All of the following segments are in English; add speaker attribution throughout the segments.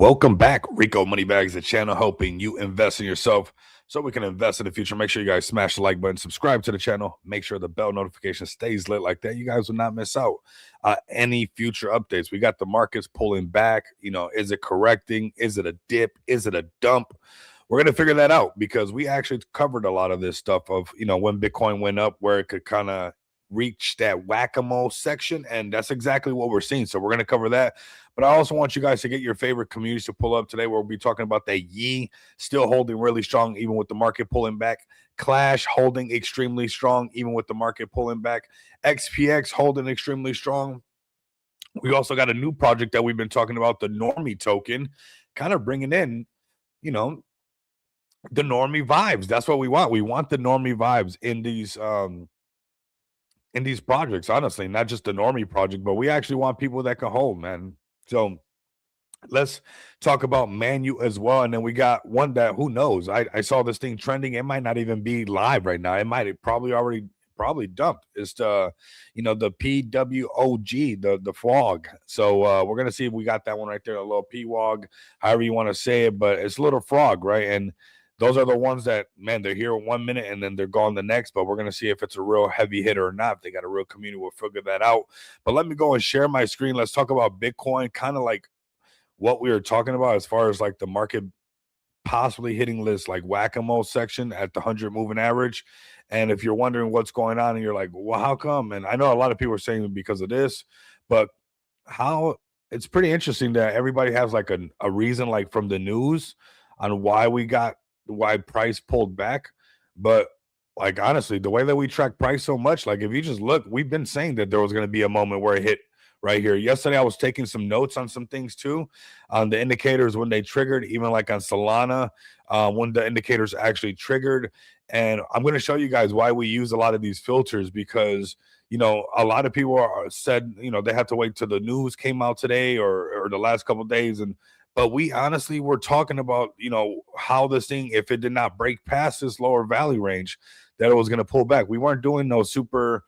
Speaker 1: Welcome back, Rico Moneybags, the channel helping you invest in yourself so we can invest in the future. Make sure you guys smash the like button, subscribe to the channel, make sure the bell notification stays lit like that. You guys will not miss out any future updates. We got the markets pulling back. Is it correcting? Is it a dip? Is it a dump? We're going to figure that out because we actually covered a lot of this stuff of, when Bitcoin went up, where it could kind of reach that whack-a-mole section, and that's exactly what we're seeing. So we're going to cover that. But I also want you guys to get your favorite communities to pull up today. We'll be talking about that Yi still holding really strong, even with the market pulling back. Clash holding extremely strong, even with the market pulling back. XPX holding extremely strong. We also got a new project that we've been talking about, the Normie token, kind of bringing in, the Normie vibes. That's what we want. We want the Normie vibes in these projects, honestly, not just the Normie project, but we actually want people that can hold, man. So let's talk about Manyu as well. And then we got one that, who knows? I saw this thing trending. It might not even be live right now. It might have probably dumped. It's the PWOG, the Pwog. So we're gonna see if we got that one right there, a little Pwog, however you want to say it, but it's a little frog, right? And those are the ones that, man, they're here 1 minute and then they're gone the next. But we're going to see if it's a real heavy hitter or not. If they got a real community, we'll figure that out. But let me go and share my screen. Let's talk about Bitcoin, kind of like what we were talking about as far as like the market possibly hitting this like whack-a-mole section at the 100 moving average. And if you're wondering what's going on and you're like, well, how come? And I know a lot of people are saying because of this, but how it's pretty interesting that everybody has like a reason, like from the news, on why price pulled back. But like, honestly, the way that we track price so much, like if you just look, we've been saying that there was going to be a moment where it hit right here. Yesterday I was taking some notes on some things too, on the indicators when they triggered, even like on Solana, when the indicators actually triggered. And I'm going to show you guys why we use a lot of these filters, because a lot of people said they have to wait till the news came out today or the last couple of days. But we honestly were talking about, how this thing, if it did not break past this lower value range, that it was going to pull back. We weren't doing no super,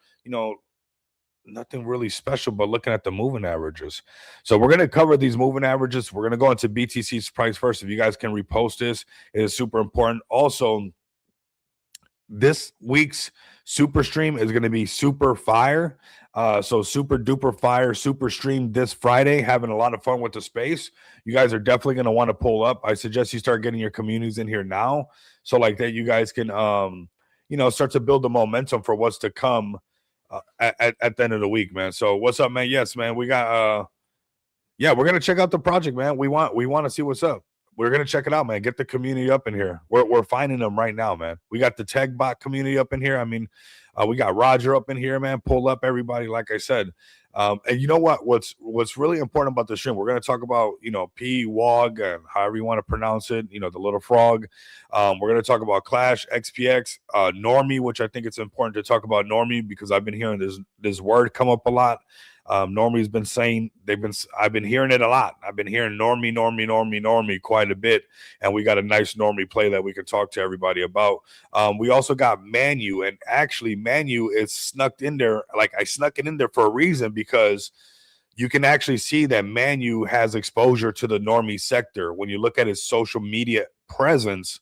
Speaker 1: nothing really special, but looking at the moving averages. So we're going to cover these moving averages. We're going to go into BTC's price first. If you guys can repost this, it is super important. Also, this week's super stream is going to be super fire. So super duper fire, super stream this Friday, having a lot of fun with the space. You guys are definitely going to want to pull up. I suggest you start getting your communities in here now. So like that, you guys can, start to build the momentum for what's to come at the end of the week, man. So what's up, man? Yes, man. We got, we're going to check out the project, man. We want to see what's up. We're going to check it out, man. Get the community up in here. We're finding them right now, man. We got the tech bot community up in here. I mean, we got Roger up in here, man. Pull up, everybody, like I said. And you know what? What's really important about the stream, we're going to talk about, Pwog, and however you want to pronounce it, the little frog. We're going to talk about Clash, XPX, Normie, which I think it's important to talk about Normie because I've been hearing this word come up a lot. Normie's been saying, I've been hearing it a lot. I've been hearing Normie quite a bit. And we got a nice Normie play that we can talk to everybody about. We also got Manyu, and actually Manyu is snuck in there. Like I snuck it in there for a reason, because you can actually see that Manyu has exposure to the Normie sector. When you look at his social media presence,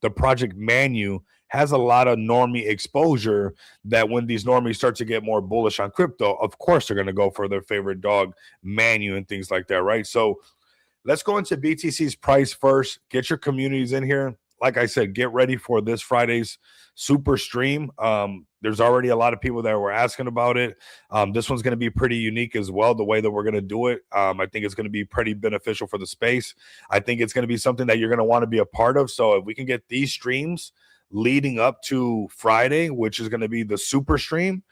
Speaker 1: the project Manyu has a lot of Normie exposure, that when these Normies start to get more bullish on crypto, of course, they're going to go for their favorite dog, Manyu, and things like that, right? So let's go into BTC's price first. Get your communities in here. Like I said, get ready for this Friday's super stream. There's already a lot of people that were asking about it. This one's going to be pretty unique as well, the way that we're going to do it. I think it's going to be pretty beneficial for the space. I think it's going to be something that you're going to want to be a part of. So if we can get these streams leading up to Friday, which is going to be the super stream,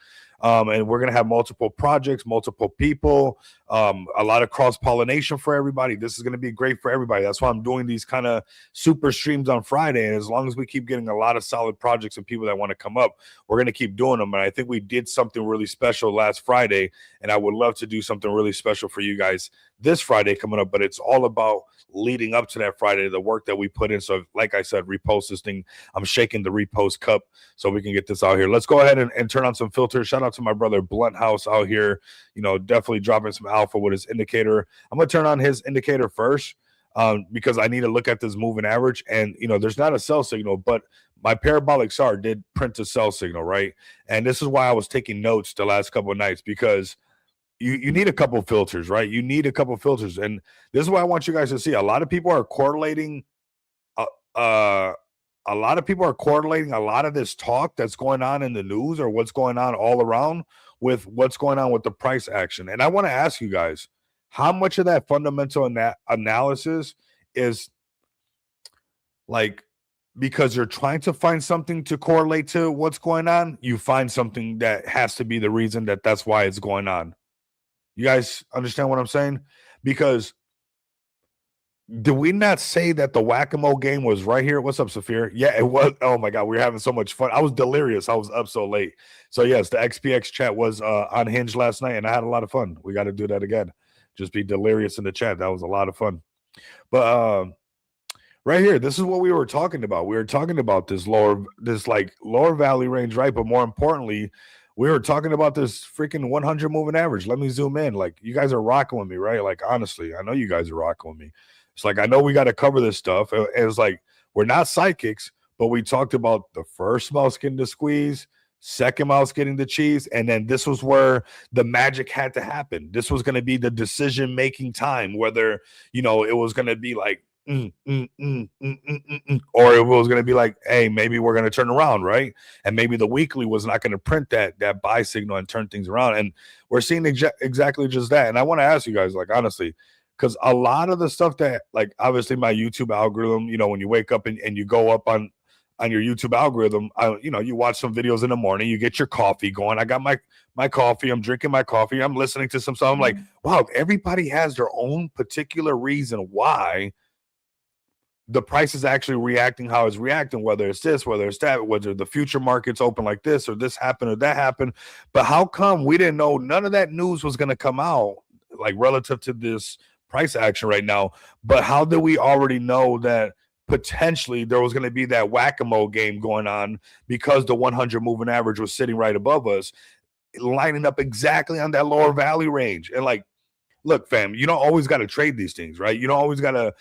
Speaker 1: and we're going to have multiple projects, multiple people, a lot of cross-pollination for everybody. This is going to be great for everybody. That's why I'm doing these kind of super streams on Friday. And as long as we keep getting a lot of solid projects and people that want to come up, we're going to keep doing them. And I think we did something really special last Friday, and I would love to do something really special for you guys this Friday coming up. But it's all about leading up to that Friday, the work that we put in. So like I said, repost this thing. I'm shaking the repost cup so we can get this out here. Let's go ahead and turn on some filters. Shout out to my brother Blunt House out here, definitely dropping some alpha with his indicator. I'm going to turn on his indicator first. because I need to look at this moving average. And, there's not a sell signal, but my parabolic SAR did print a sell signal, right? And this is why I was taking notes the last couple of nights, because you need a couple filters, right? You need a couple filters. And this is what I want you guys to see. A lot of people are correlating a lot of people are correlating a lot of this talk that's going on in the news or what's going on all around with what's going on with the price action. And I want to ask you guys, how much of that fundamental analysis is like because you're trying to find something to correlate to what's going on, you find something that has to be the reason that's why it's going on. You guys understand what I'm saying? Because did we not say that the whack-a-mole game was right here? What's up, Saphir? Yeah, it was. Oh my God, we were having so much fun. I was delirious. I was up so late. So yes, the XPX chat was unhinged last night, and I had a lot of fun. We got to do that again. Just be delirious in the chat. That was a lot of fun. But right here, this is what we were talking about. We were talking about this lower valley range, right? But more importantly, we were talking about this freaking 100 moving average. Let me zoom in. Like, you guys are rocking with me, right? Like, honestly, I know you guys are rocking with me. It's like, I know we got to cover this stuff. And it's like, we're not psychics, but we talked about the first mouse getting the squeeze, second mouse getting the cheese, and then this was where the magic had to happen. This was going to be the decision-making time, whether, it was going to be like, or it was going to be like, hey, maybe we're going to turn around, right? And maybe the weekly was not going to print that buy signal and turn things around. And we're seeing exactly just that. And I want to ask you guys, like, honestly, because a lot of the stuff that, like, obviously my YouTube algorithm, when you wake up and you go up on your YouTube algorithm, you watch some videos in the morning, you get your coffee going. I got my coffee, I'm drinking my coffee, I'm listening to some stuff. I'm like, wow, everybody has their own particular reason why the price is actually reacting how it's reacting, whether it's this, whether it's that, whether the future market's open like this, or this happened or that happened. But how come we didn't know none of that news was going to come out, like, relative to this price action right now? But how did we already know that potentially there was going to be that whack-a-mole game going on, because the 100 moving average was sitting right above us, lining up exactly on that lower valley range? And, like, look, fam, you don't always got to trade these things, right? You don't always got to,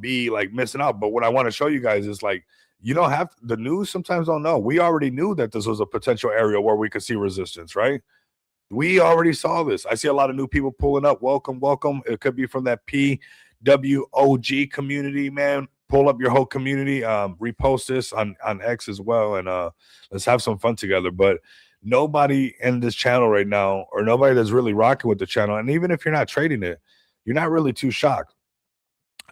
Speaker 1: be like missing out. But what I want to show you guys is, like, you don't have the news sometimes don't know. We already knew that this was a potential area where we could see resistance, right? We already saw this. I see a lot of new people pulling up. Welcome, welcome. It could be from that PWOG community, man. Pull up your whole community. Repost this on X as well, and let's have some fun together. But nobody in this channel right now, or nobody that's really rocking with the channel, and even if you're not trading it, you're not really too shocked.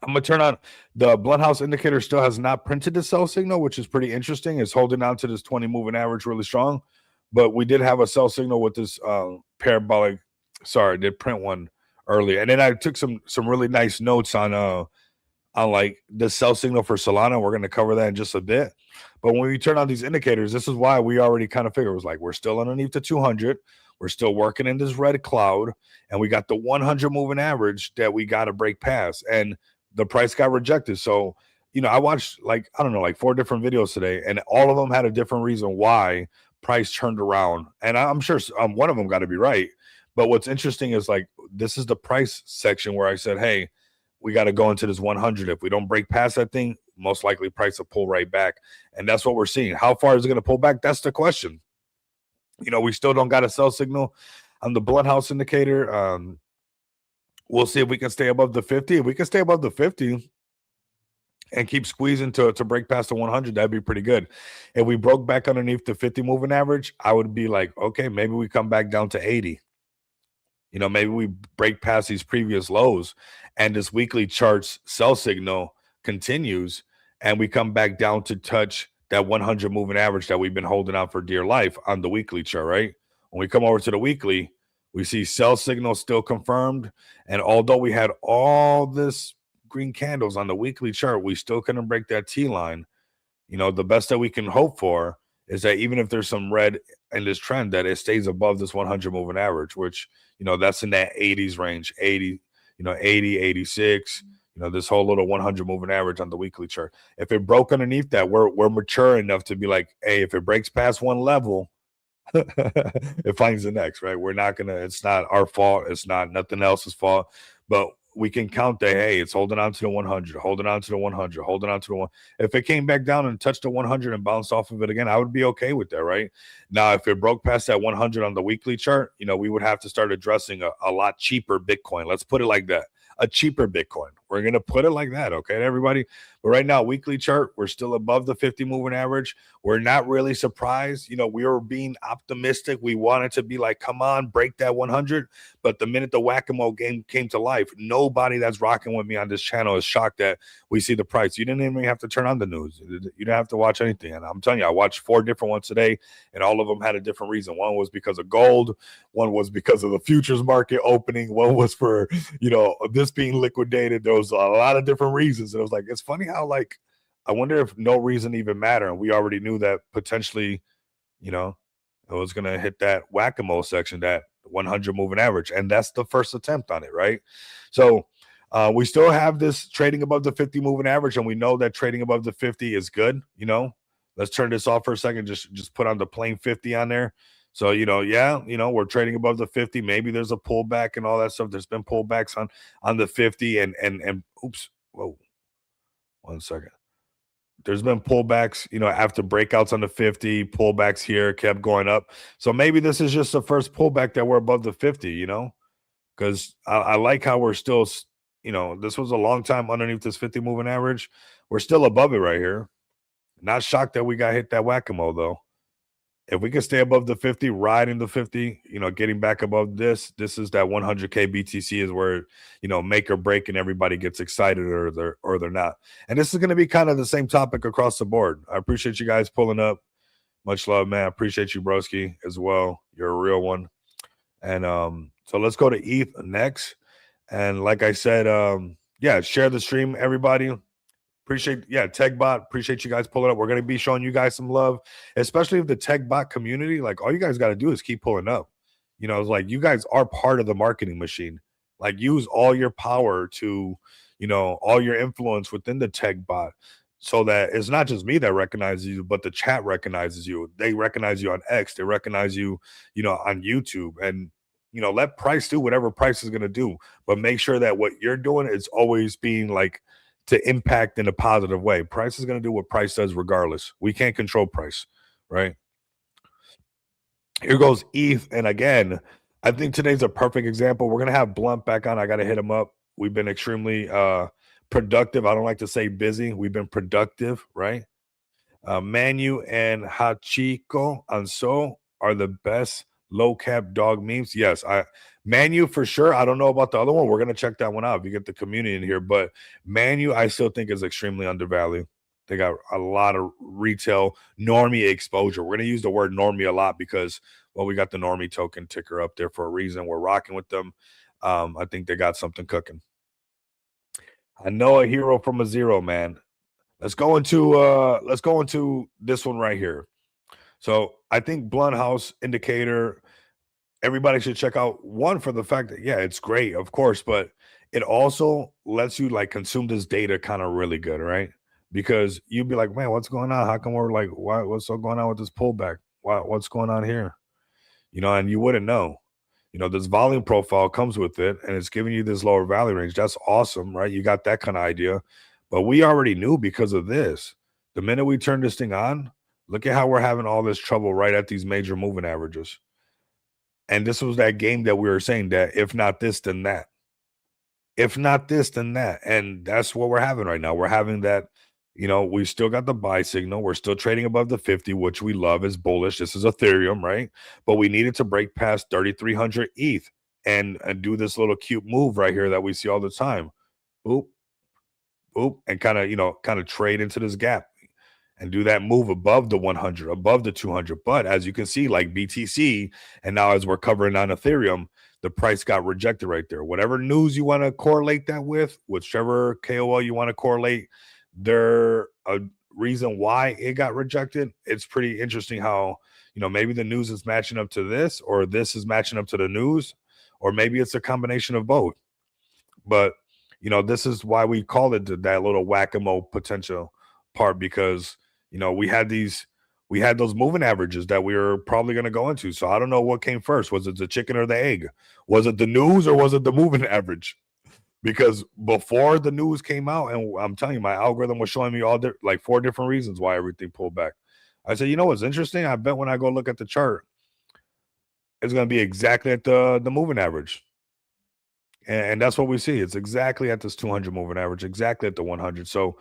Speaker 1: I'm gonna turn on the Bloodhouse indicator. Still has not printed the sell signal, which is pretty interesting. It's holding on to this 20 moving average really strong, but we did have a sell signal with this parabolic. Sorry, I did print one earlier, and then I took some really nice notes on like the sell signal for Solana. We're going to cover that in just a bit. But when we turn on these indicators, this is why we already kind of figured it was like, we're still underneath the 200. We're still working in this red cloud, and we got the 100 moving average that we got to break past, and the price got rejected. So, I watched, like, I don't know, like 4 different videos today, and all of them had a different reason why price turned around. And I'm sure one of them got to be right. But what's interesting is, like, this is the price section where I said, hey, we got to go into this 100. If we don't break past that thing, most likely price will pull right back. And that's what we're seeing. How far is it going to pull back? That's the question. We still don't got a sell signal on the Bloodhouse indicator. We'll see if we can stay above the 50. If we can stay above the 50 and keep squeezing to break past the 100, that'd be pretty good. If we broke back underneath the 50 moving average, I would be like, okay, maybe we come back down to 80. Maybe we break past these previous lows, and this weekly chart's sell signal continues, and we come back down to touch that 100 moving average that we've been holding out for dear life on the weekly chart, right? When we come over to the weekly, we see sell signal still confirmed. And although we had all this green candles on the weekly chart, we still couldn't break that T line. The best that we can hope for is that even if there's some red in this trend, that it stays above this 100 moving average, which, that's in that 80s range, 80, 80, 86, this whole little 100 moving average on the weekly chart. If it broke underneath that, we're mature enough to be like, hey, if it breaks past one level, it finds the next, right? We're not gonna, it's not our fault. It's not nothing else's fault, but we can count that, hey, it's holding on to the 100, holding on to the 100, holding on to the one. If it came back down and touched the 100 and bounced off of it again, I would be okay with that, right? Now, if it broke past that 100 on the weekly chart, we would have to start addressing a lot cheaper Bitcoin. Let's put it like that. A cheaper Bitcoin. We're going to put it like that, okay, everybody? But right now, weekly chart, we're still above the 50 moving average. We're not really surprised. We were being optimistic. We wanted to be like, come on, break that 100. But the minute the whack-a-mole game came to life, nobody that's rocking with me on this channel is shocked that we see the price. You didn't even have to turn on the news. You didn't have to watch anything. And I'm telling you, I watched 4 different ones today, and all of them had a different reason. One was because of gold. One was because of the futures market opening. One was for, this being liquidated. There was a lot of different reasons. And it was like, it's funny how, like, I wonder if no reason even matter. And we already knew that potentially, it was going to hit that whack-a-mole section, that 100 moving average. And that's the first attempt on it, right? So we still have this trading above the 50 moving average. And we know that trading above the 50 is good. Let's turn this off for a second. Just put on the plain 50 on there. So, we're trading above the 50. Maybe there's a pullback and all that stuff. There's been pullbacks on the 50 and oops. Whoa. 1 second. There's been pullbacks, after breakouts on the 50, pullbacks here, kept going up. So maybe this is just the first pullback that we're above the 50, because I like how we're still, this was a long time underneath this 50 moving average. We're still above it right here. Not shocked that we got hit that whack-a-mole, though. If we can stay above the 50, riding the 50, getting back above this is that 100K BTC is where, make or break and everybody gets excited or they're not. And this is going to be kind of the same topic across the board. I appreciate you guys pulling up. Much love, man. I appreciate you, broski, as well. You're a real one. And so let's go to ETH next. And like I said, share the stream, everybody. Appreciate, TechBot. Appreciate you guys pulling up. We're going to be showing you guys some love, especially if the TechBot community, like, all you guys got to do is keep pulling up. It's like, you guys are part of the marketing machine. Like, use all your power to, all your influence within the TechBot, so that it's not just me that recognizes you, but the chat recognizes you. They recognize you on X. They recognize you, on YouTube. And, let Price do whatever Price is going to do. But make sure that what you're doing is always being like, to impact in a positive way. Price is going to do what Price does regardless. We can't control Price, right? Here goes ETH. And again, I think today's a perfect example. We're going to have Blunt back on. I got to hit him up. We've been extremely productive. I don't like to say busy. We've been productive, right? Manyu and Hachiko Anso are the best low cap dog memes. Yes, Manyu for sure. I don't know about the other one. We're gonna check that one out if you get the community in here. But Manyu, I still think is extremely undervalued. They got a lot of retail Normie exposure. We're gonna use the word Normie a lot because, well, we got the Normie token ticker up there for a reason. We're rocking with them. I think they got something cooking. I know a hero from a zero, man. Let's go into this one right here. So I think Blunt House indicator, everybody should check out, one, for the fact that, it's great, of course, but it also lets you like consume this data kind of really good, right? Because you'd be like, man, what's going on? How come we're like, what's so going on with this pullback? What's going on here? And you wouldn't know. This volume profile comes with it, and it's giving you this lower value range. That's awesome, right? You got that kind of idea. But we already knew because of this. The minute we turn this thing on, look at how we're having all this trouble right at these major moving averages. And this was that game that we were saying that if not this, then that. If not this, then that. And that's what we're having right now. We're having that, we still got the buy signal. We're still trading above the 50, which we love, is bullish. This is Ethereum, right? But we needed to break past 3,300 ETH and do this little cute move right here that we see all the time. Boop, boop, and kind of trade into this gap and do that move above the 100, above the 200. But as you can see, like BTC, and now as we're covering on Ethereum, the price got rejected right there. Whatever news you want to correlate that with, whichever KOL you want to correlate their reason why it got rejected, it's pretty interesting how, maybe the news is matching up to this, or this is matching up to the news, or maybe it's a combination of both. But, this is why we call it that little whack-a-mole potential part, because, we had those moving averages that we were probably going to go into. So I don't know what came first. Was it the chicken or the egg? Was it the news or was it the moving average? because before the news came out, and I'm telling you, my algorithm was showing me like 4 different reasons why everything pulled back. I said, you know what's interesting? I bet when I go look at the chart, it's going to be exactly at the moving average. And that's what we see. It's exactly at this 200 moving average, exactly at the 100. So,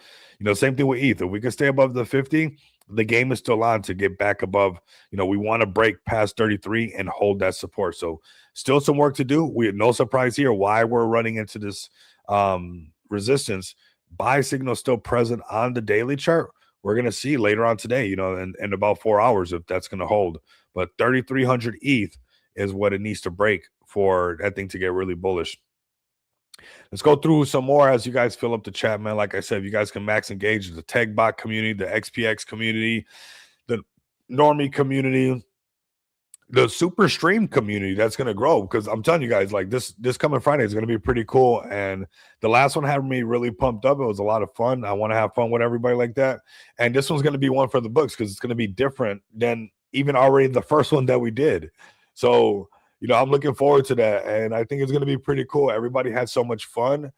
Speaker 1: same thing with ETH. If we can stay above the 50, the game is still on to get back above. We want to break past 33 and hold that support. So, still some work to do. We had no surprise here why we're running into this resistance. Buy signal still present on the daily chart. We're going to see later on today, in about 4 hours if that's going to hold. But 3,300 ETH is what it needs to break for that thing to get really bullish. Let's go through some more as you guys fill up the chat, man. Like I said, you guys can max engage the TechBot community, the XPX community, the Normie community, the super stream community that's going to grow, because I'm telling you guys, like this coming Friday is going to be pretty cool. And the last one had me really pumped up. It was a lot of fun. I want to have fun with everybody like that. And this one's going to be one for the books because it's going to be different than even already the first one that we did. So, I'm looking forward to that. And I think it's going to be pretty cool. Everybody had so much fun.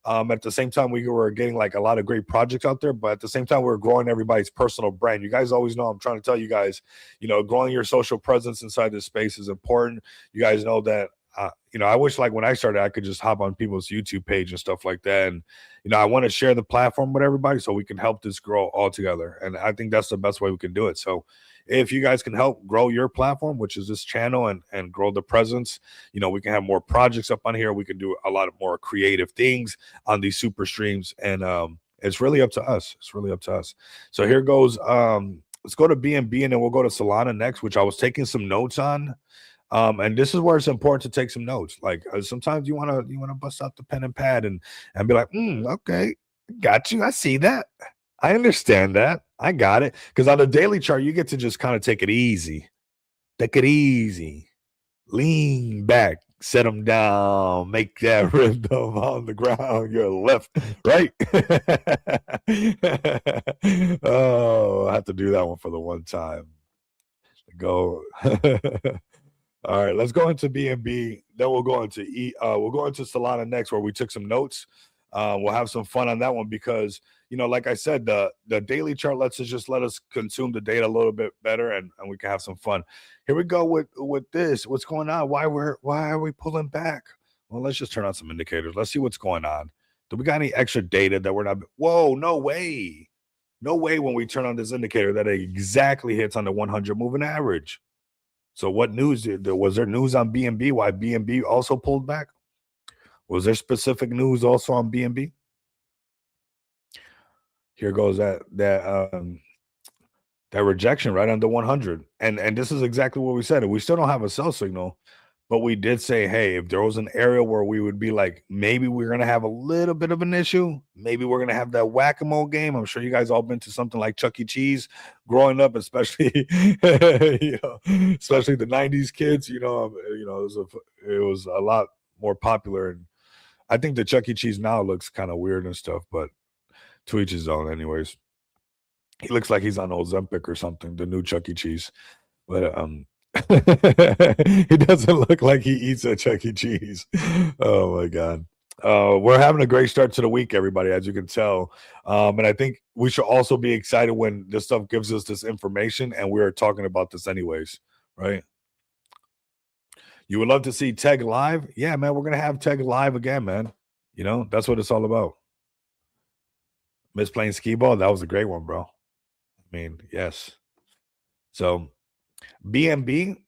Speaker 1: At the same time, we were getting like a lot of great projects out there, but at the same time, we're growing everybody's personal brand. You guys always know I'm trying to tell you guys, growing your social presence inside this space is important. You guys know that, I wish like when I started, I could just hop on people's YouTube page and stuff like that. And, I want to share the platform with everybody so we can help this grow all together. And I think that's the best way we can do it. So if you guys can help grow your platform, which is this channel, and grow the presence, we can have more projects up on here. We can do a lot of more creative things on these super streams. And it's really up to us. It's really up to us. So here goes. Let's go to BNB and then we'll go to Solana next, which I was taking some notes on. And this is where it's important to take some notes. Like sometimes you want to bust out the pen and pad and be like, okay, got you. I see that. I understand that. I got it. Because on the daily chart, you get to just kind of take it easy. Take it easy. Lean back. Set them down. Make that rhythm on the ground. Your left, right. Oh, I have to do that one for the one time. Go. All right, let's go into BNB. Then we'll go into Solana next, where we took some notes. We'll have some fun on that one because, like I said, the daily chart let us consume the data a little bit better, and we can have some fun. Here we go with this. What's going on? Why are we pulling back? Well, let's just turn on some indicators. Let's see what's going on. Do we got any extra data that we're not? Whoa, no way. No way when we turn on this indicator that it exactly hits on the 100 moving average. So what news was there news on BNB? Why BNB also pulled back? Was there specific news also on BNB? Here goes that rejection right under 100. And this is exactly what we said. We still don't have a sell signal, but we did say, hey, if there was an area where we would be like, maybe we're going to have a little bit of an issue, maybe we're going to have that whack-a-mole game. I'm sure you guys all been to something like Chuck E. Cheese growing up, especially, especially the 90s kids, it was a lot more popular. And I think the Chuck E. Cheese now looks kind of weird and stuff, but to each his own anyways. He looks like he's on Ozempic or something, the new Chuck E. Cheese. But he doesn't look like he eats at Chuck E. Cheese. Oh my God. We're having a great start to the week, everybody, as you can tell. And I think we should also be excited when this stuff gives us this information, and we are talking about this anyways, right? You would love to see Teg live? Yeah, man, we're gonna have Teg live again, man. That's what it's all about. Miss playing skee ball, that was a great one, bro. I mean, yes. So BNB,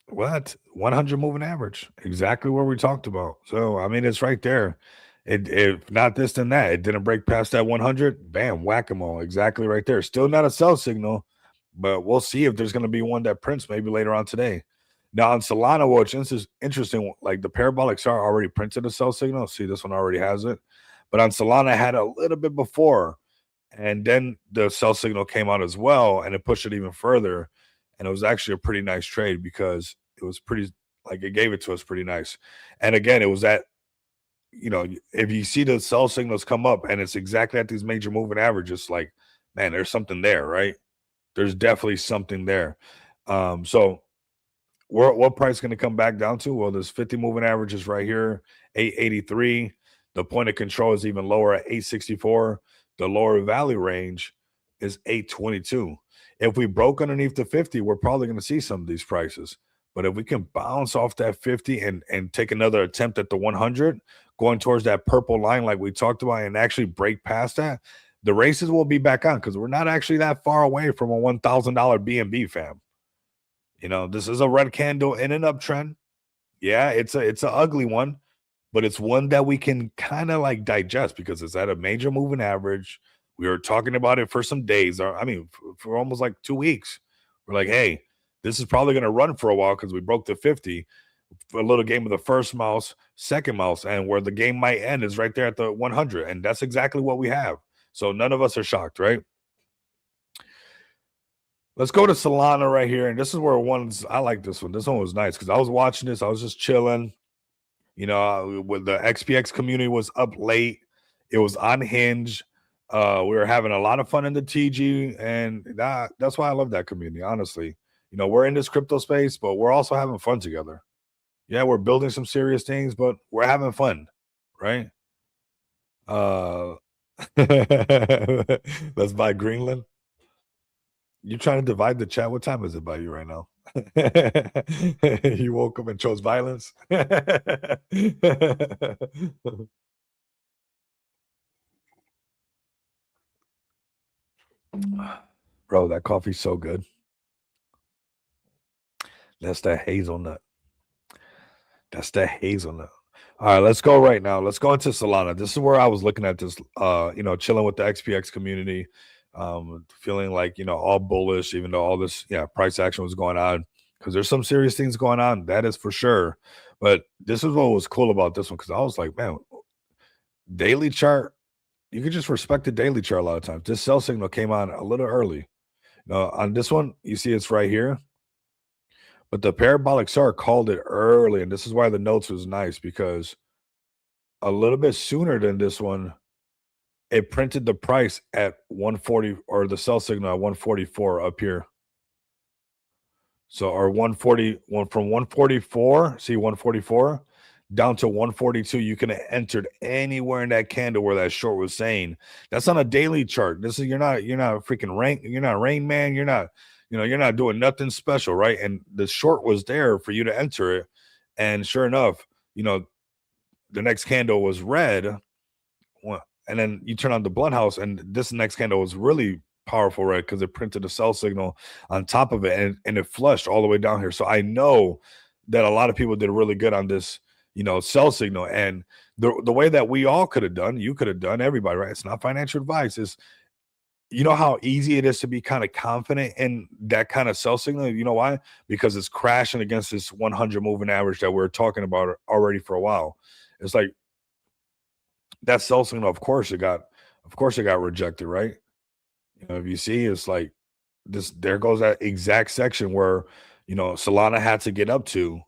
Speaker 1: what? 100 moving average, exactly what we talked about. So I mean, it's right there. If not this, then that. It didn't break past that 100. Bam, whack-a-mole, exactly right there. Still not a sell signal, but we'll see if there's going to be one that prints maybe later on today. Now on Solana, which is interesting, like the parabolic SAR already printed a sell signal. See, this one already has it, but on Solana I had a little bit before, and then the sell signal came out as well, and it pushed it even further. And it was actually a pretty nice trade because it was pretty, like, it gave it to us pretty nice. And again, it was that, if you see the sell signals come up and it's exactly at these major moving averages, like, man, there's something there, right? There's definitely something there. So what price is going to come back down to? Well, there's 50 moving averages right here, 883. The point of control is even lower at 864. The lower value range is 822. If we broke underneath the 50, we're probably going to see some of these prices. But if we can bounce off that 50 and take another attempt at the 100, going towards that purple line like we talked about, and actually break past that, the races will be back on, because we're not actually that far away from a $1,000 BNB, fam. This is a red candle in an uptrend. Yeah, it's an ugly one, but it's one that we can kind of like digest because it's at a major moving average. We were talking about it for some days, or I mean, for almost like 2 weeks. We're like, hey, this is probably going to run for a while because we broke the 50. A little game of the first mouse, second mouse, and where the game might end is right there at the 100, and that's exactly what we have. So none of us are shocked, right? Let's go to Solana right here, and this is where I like this one. This one was nice because I was watching this. I was just chilling. When the XPX community was up late, it was unhinged. We were having a lot of fun in the TG, and that's why I love that community, honestly. We're in this crypto space, but we're also having fun together. Yeah, we're building some serious things, but we're having fun, right? Let's buy Greenland. You trying to divide the chat? What time is it by you right now? You woke up and chose violence. Bro, that coffee's so good. That's that hazelnut. All right, let's go right now. Let's go into Solana. This is where I was looking at this, chilling with the XPX community, feeling like, all bullish, even though all this, price action was going on, because there's some serious things going on. That is for sure. But this is what was cool about this one, because I was like, man, daily chart, you can just respect the daily chart a lot of times. This sell signal came on a little early. On this one, you see it's right here. But the parabolic SAR called it early, and this is why the notes was nice, because a little bit sooner than this one, it printed the price at 140, or the sell signal at 144 up here. So, or 140, from 144, see 144 down to 142, you can have entered anywhere in that candle where that short was saying. That's on a daily chart. This is you're not freaking rank, you're not Rain Man, you're not doing nothing special, right? And the short was there for you to enter it. And sure enough, the next candle was red. And then you turn on the blunt house, and this next candle was really powerful red because it printed a sell signal on top of it, and it flushed all the way down here. So I know that a lot of people did really good on this, sell signal. And the way that we all could have done, you could have done, everybody, right? It's not financial advice. Is you know how easy it is to be kind of confident in that kind of sell signal? You know why? Because it's crashing against this 100 moving average that we're talking about already for a while. It's like that sell signal, of course it got rejected, right? If you see, it's like this, there goes that exact section where, Solana had to get up to.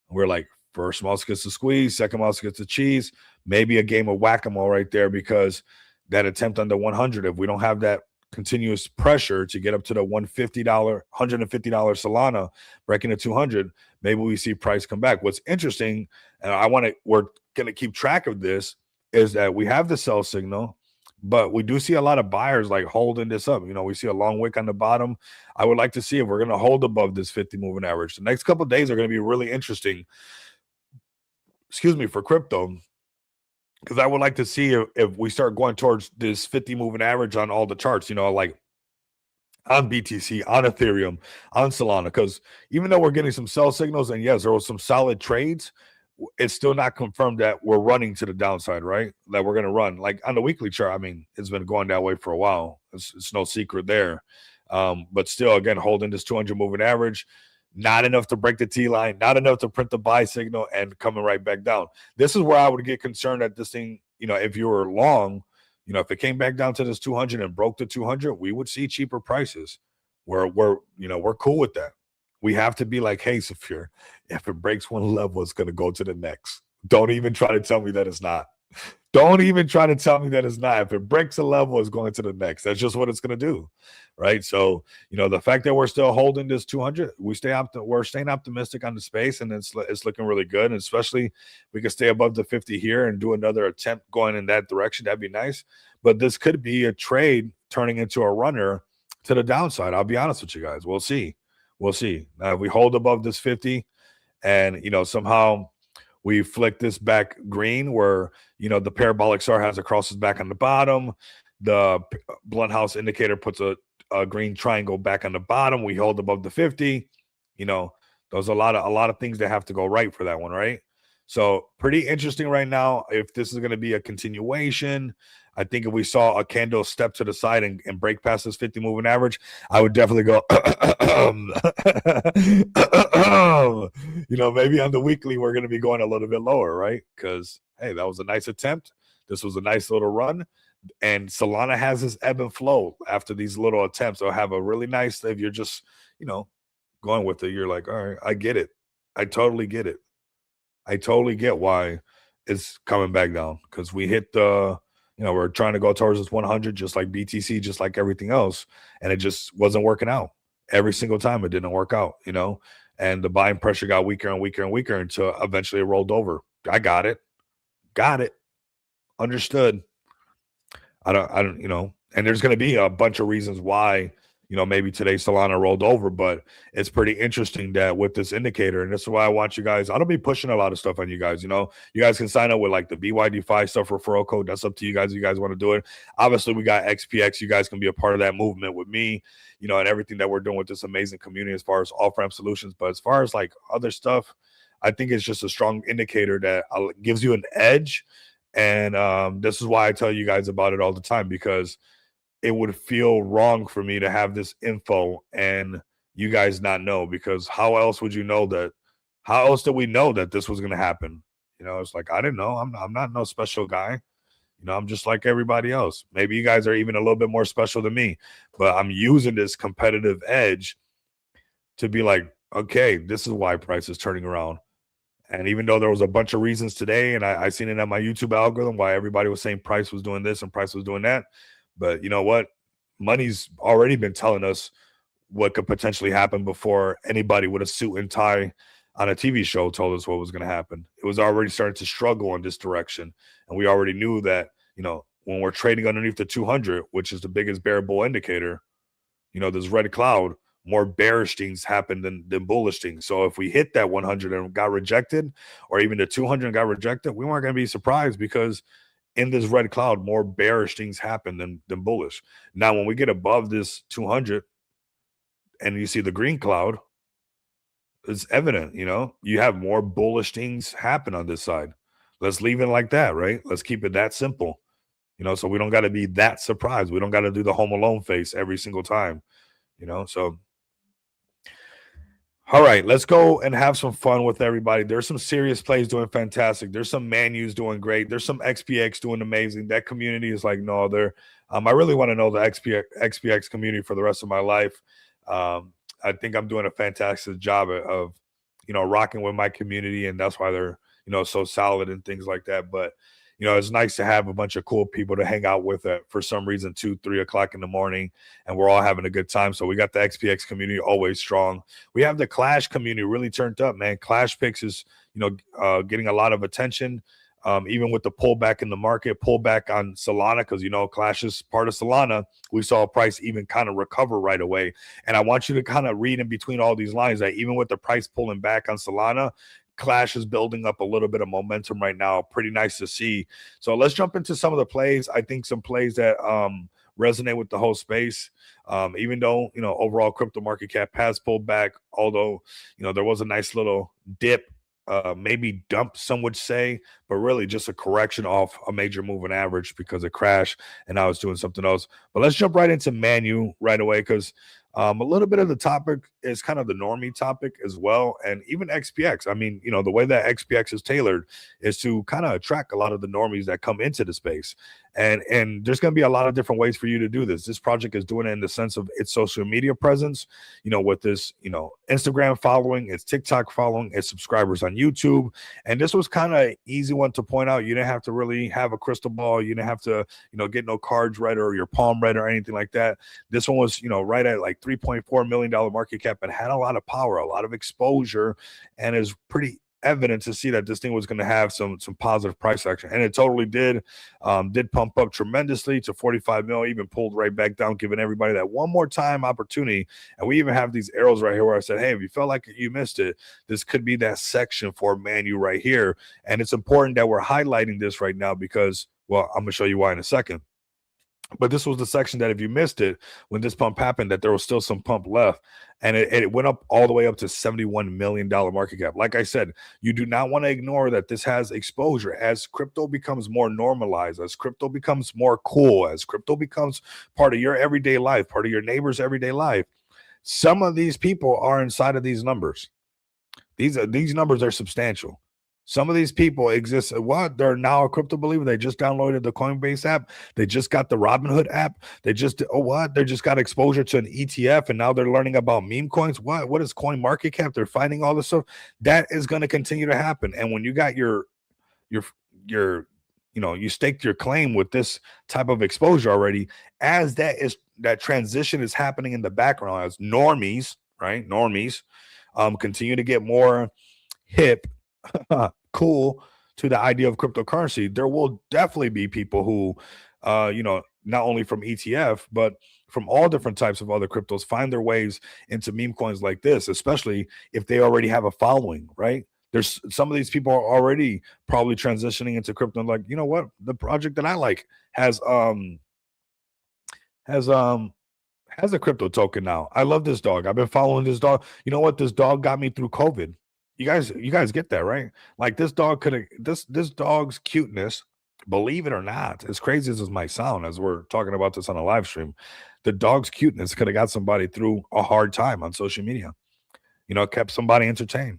Speaker 1: We're like, first mouse gets the squeeze, second mouse gets the cheese, maybe a game of whack-a-mole right there, because that attempt on the 100, if we don't have that continuous pressure to get up to the $150 Solana breaking the 200, maybe we see price come back. What's interesting, and we're going to keep track of this, is that we have the sell signal, but we do see a lot of buyers like holding this up. We see a long wick on the bottom. I would like to see if we're going to hold above this 50 moving average. The next couple of days are going to be really interesting, for crypto, because I would like to see if we start going towards this 50 moving average on all the charts, like on BTC, on Ethereum, on Solana. Because even though we're getting some sell signals, and yes, there was some solid trades, it's still not confirmed that we're running to the downside, right? That we're going to run. Like on the weekly chart, I mean, it's been going that way for a while. It's no secret there. But still, again, holding this 200 moving average, not enough to break the T line, not enough to print the buy signal, and coming right back down. This is where I would get concerned at this thing. If you were long, if it came back down to this 200 and broke the 200, we would see cheaper prices. We're cool with that. We have to be like, hey, Saphir, if it breaks one level, it's going to go to the next. Don't even try to tell me that it's not. Don't even try to tell me that it's not. If it breaks a level, it's going to the next. That's just what it's going to do, right? So, the fact that we're still holding this 200, we're staying optimistic on the space, and it's looking really good. And especially we can stay above the 50 here and do another attempt going in that direction. That'd be nice. But this could be a trade turning into a runner to the downside. I'll be honest with you guys. We'll see. We'll see. If we hold above this 50, and somehow we flick this back green where the parabolic SAR has a crosses back on the bottom, the blunt house indicator puts a green triangle back on the bottom, we hold above the 50. There's a lot of things that have to go right for that one, right? So pretty interesting right now. If this is going to be a continuation, I think if we saw a candle step to the side and break past this 50 moving average, I would definitely go, maybe on the weekly, we're going to be going a little bit lower, right? Because, hey, that was a nice attempt. This was a nice little run. And Solana has this ebb and flow after these little attempts. So have a really nice, if you're just, going with it, you're like, all right, I get it. I totally get it. I totally get why it's coming back down, because we hit we're trying to go towards this 100, just like BTC, just like everything else. And it just wasn't working out. Every single time it didn't work out, and the buying pressure got weaker and weaker and weaker until eventually it rolled over. I got it. Understood. I don't, and there's going to be a bunch of reasons why, maybe today Solana rolled over, but it's pretty interesting that with this indicator, and this is why I want you guys, I don't be pushing a lot of stuff on you guys. You guys can sign up with like the BYD5 stuff referral code. That's up to you guys. If you guys want to do it. Obviously, we got XPX. You guys can be a part of that movement with me, and everything that we're doing with this amazing community as far as off-ramp solutions. But as far as like other stuff, I think it's just a strong indicator that gives you an edge. And this is why I tell you guys about it all the time, because it would feel wrong for me to have this info and you guys not know, because how else would you know that? How else did we know that this was going to happen? It's like, I didn't know. I'm not no special guy. I'm just like everybody else. Maybe you guys are even a little bit more special than me, but I'm using this competitive edge to be like, okay, this is why price is turning around. And even though there was a bunch of reasons today, and I seen it on my YouTube algorithm, why everybody was saying price was doing this and price was doing that. But you know what? Money's already been telling us what could potentially happen before anybody with a suit and tie on a TV show told us what was going to happen. It was already starting to struggle in this direction. And we already knew that, when we're trading underneath the 200, which is the biggest bear bull indicator, this red cloud, more bearish things happen than bullish things. So if we hit that 100 and got rejected, or even the 200 and got rejected, we weren't going to be surprised, because in this red cloud, more bearish things happen than bullish. Now, when we get above this 200 and you see the green cloud, it's evident, you have more bullish things happen on this side. Let's leave it like that, right? Let's keep it that simple, so we don't got to be that surprised. We don't got to do the Home Alone face every single time, so. All right, let's go and have some fun with everybody. There's some serious plays doing fantastic. There's some Manyus doing great. There's some XPX doing amazing. That community is like no other. I really want to know the XPX community for the rest of my life. I think I'm doing a fantastic job of rocking with my community, and that's why they're so solid and things like that. But it's nice to have a bunch of cool people to hang out with for some reason, 2-3 o'clock in the morning, and we're all having a good time. So we got the XPX community always strong. We have the Clash community really turned up, man. Clash Picks is, getting a lot of attention, even with the pullback in the market, pullback on Solana, because, Clash is part of Solana. We saw a price even kind of recover right away. And I want you to kind of read in between all these lines that even with the price pulling back on Solana, Clash is building up a little bit of momentum right now. Pretty nice to see. So let's jump into some of the plays. I think some plays that resonate with the whole space. Even though, overall crypto market cap has pulled back, although, there was a nice little dip, maybe dump, some would say, but really just a correction off a major moving average because it crashed and now it's doing something else. But let's jump right into Manyu right away, because a little bit of the topic is kind of the Normie topic as well. And even XPX. I mean, the way that XPX is tailored is to kind of attract a lot of the normies that come into the space. And there's going to be a lot of different ways for you to do this. This project is doing it in the sense of its social media presence, with this, Instagram following, its TikTok following, its subscribers on YouTube. And this was kind of easy one to point out. You didn't have to really have a crystal ball. You didn't have to, get no cards read or your palm read or anything like that. This one was, right at like $3.4 million market cap and had a lot of power, a lot of exposure, and is pretty evident to see that this thing was going to have some positive price action, and it totally did. Did pump up tremendously to 45 mil, even pulled right back down, giving everybody that one more time opportunity. And we even have these arrows right here where I said, hey, if you felt like you missed it, this could be that section for Manyu right here. And it's important that we're highlighting this right now because, well, I'm going to show you why in a second. But this was the section that if you missed it, when this pump happened, that there was still some pump left. And it went up all the way up to $71 million market cap. Like I said, you do not want to ignore that this has exposure. As crypto becomes more normalized, as crypto becomes more cool, as crypto becomes part of your everyday life, part of your neighbor's everyday life, some of these people are inside of these numbers. These numbers are substantial. Some of these people exist. What? They're now a crypto believer. They just downloaded the Coinbase app. They just got the Robinhood app. They just, what? They just got exposure to an ETF, and now they're learning about meme coins. What is Coin Market Cap? They're finding all this stuff. That is going to continue to happen. And when you got you staked your claim with this type of exposure already, as that transition is happening in the background, as normies, right? Normies continue to get more hip, cool to the idea of cryptocurrency, there will definitely be people who, not only from ETF, but from all different types of other cryptos, find their ways into meme coins like this, especially if they already have a following, right? There's some of these people are already probably transitioning into crypto and like, you know what? The project that I like has a crypto token now. I love this dog. I've been following this dog. You know what? This dog got me through COVID. You guys get that, right? Like this dog's cuteness, believe it or not, as crazy as this might sound, as we're talking about this on a live stream, the dog's cuteness could have got somebody through a hard time on social media. Kept somebody entertained.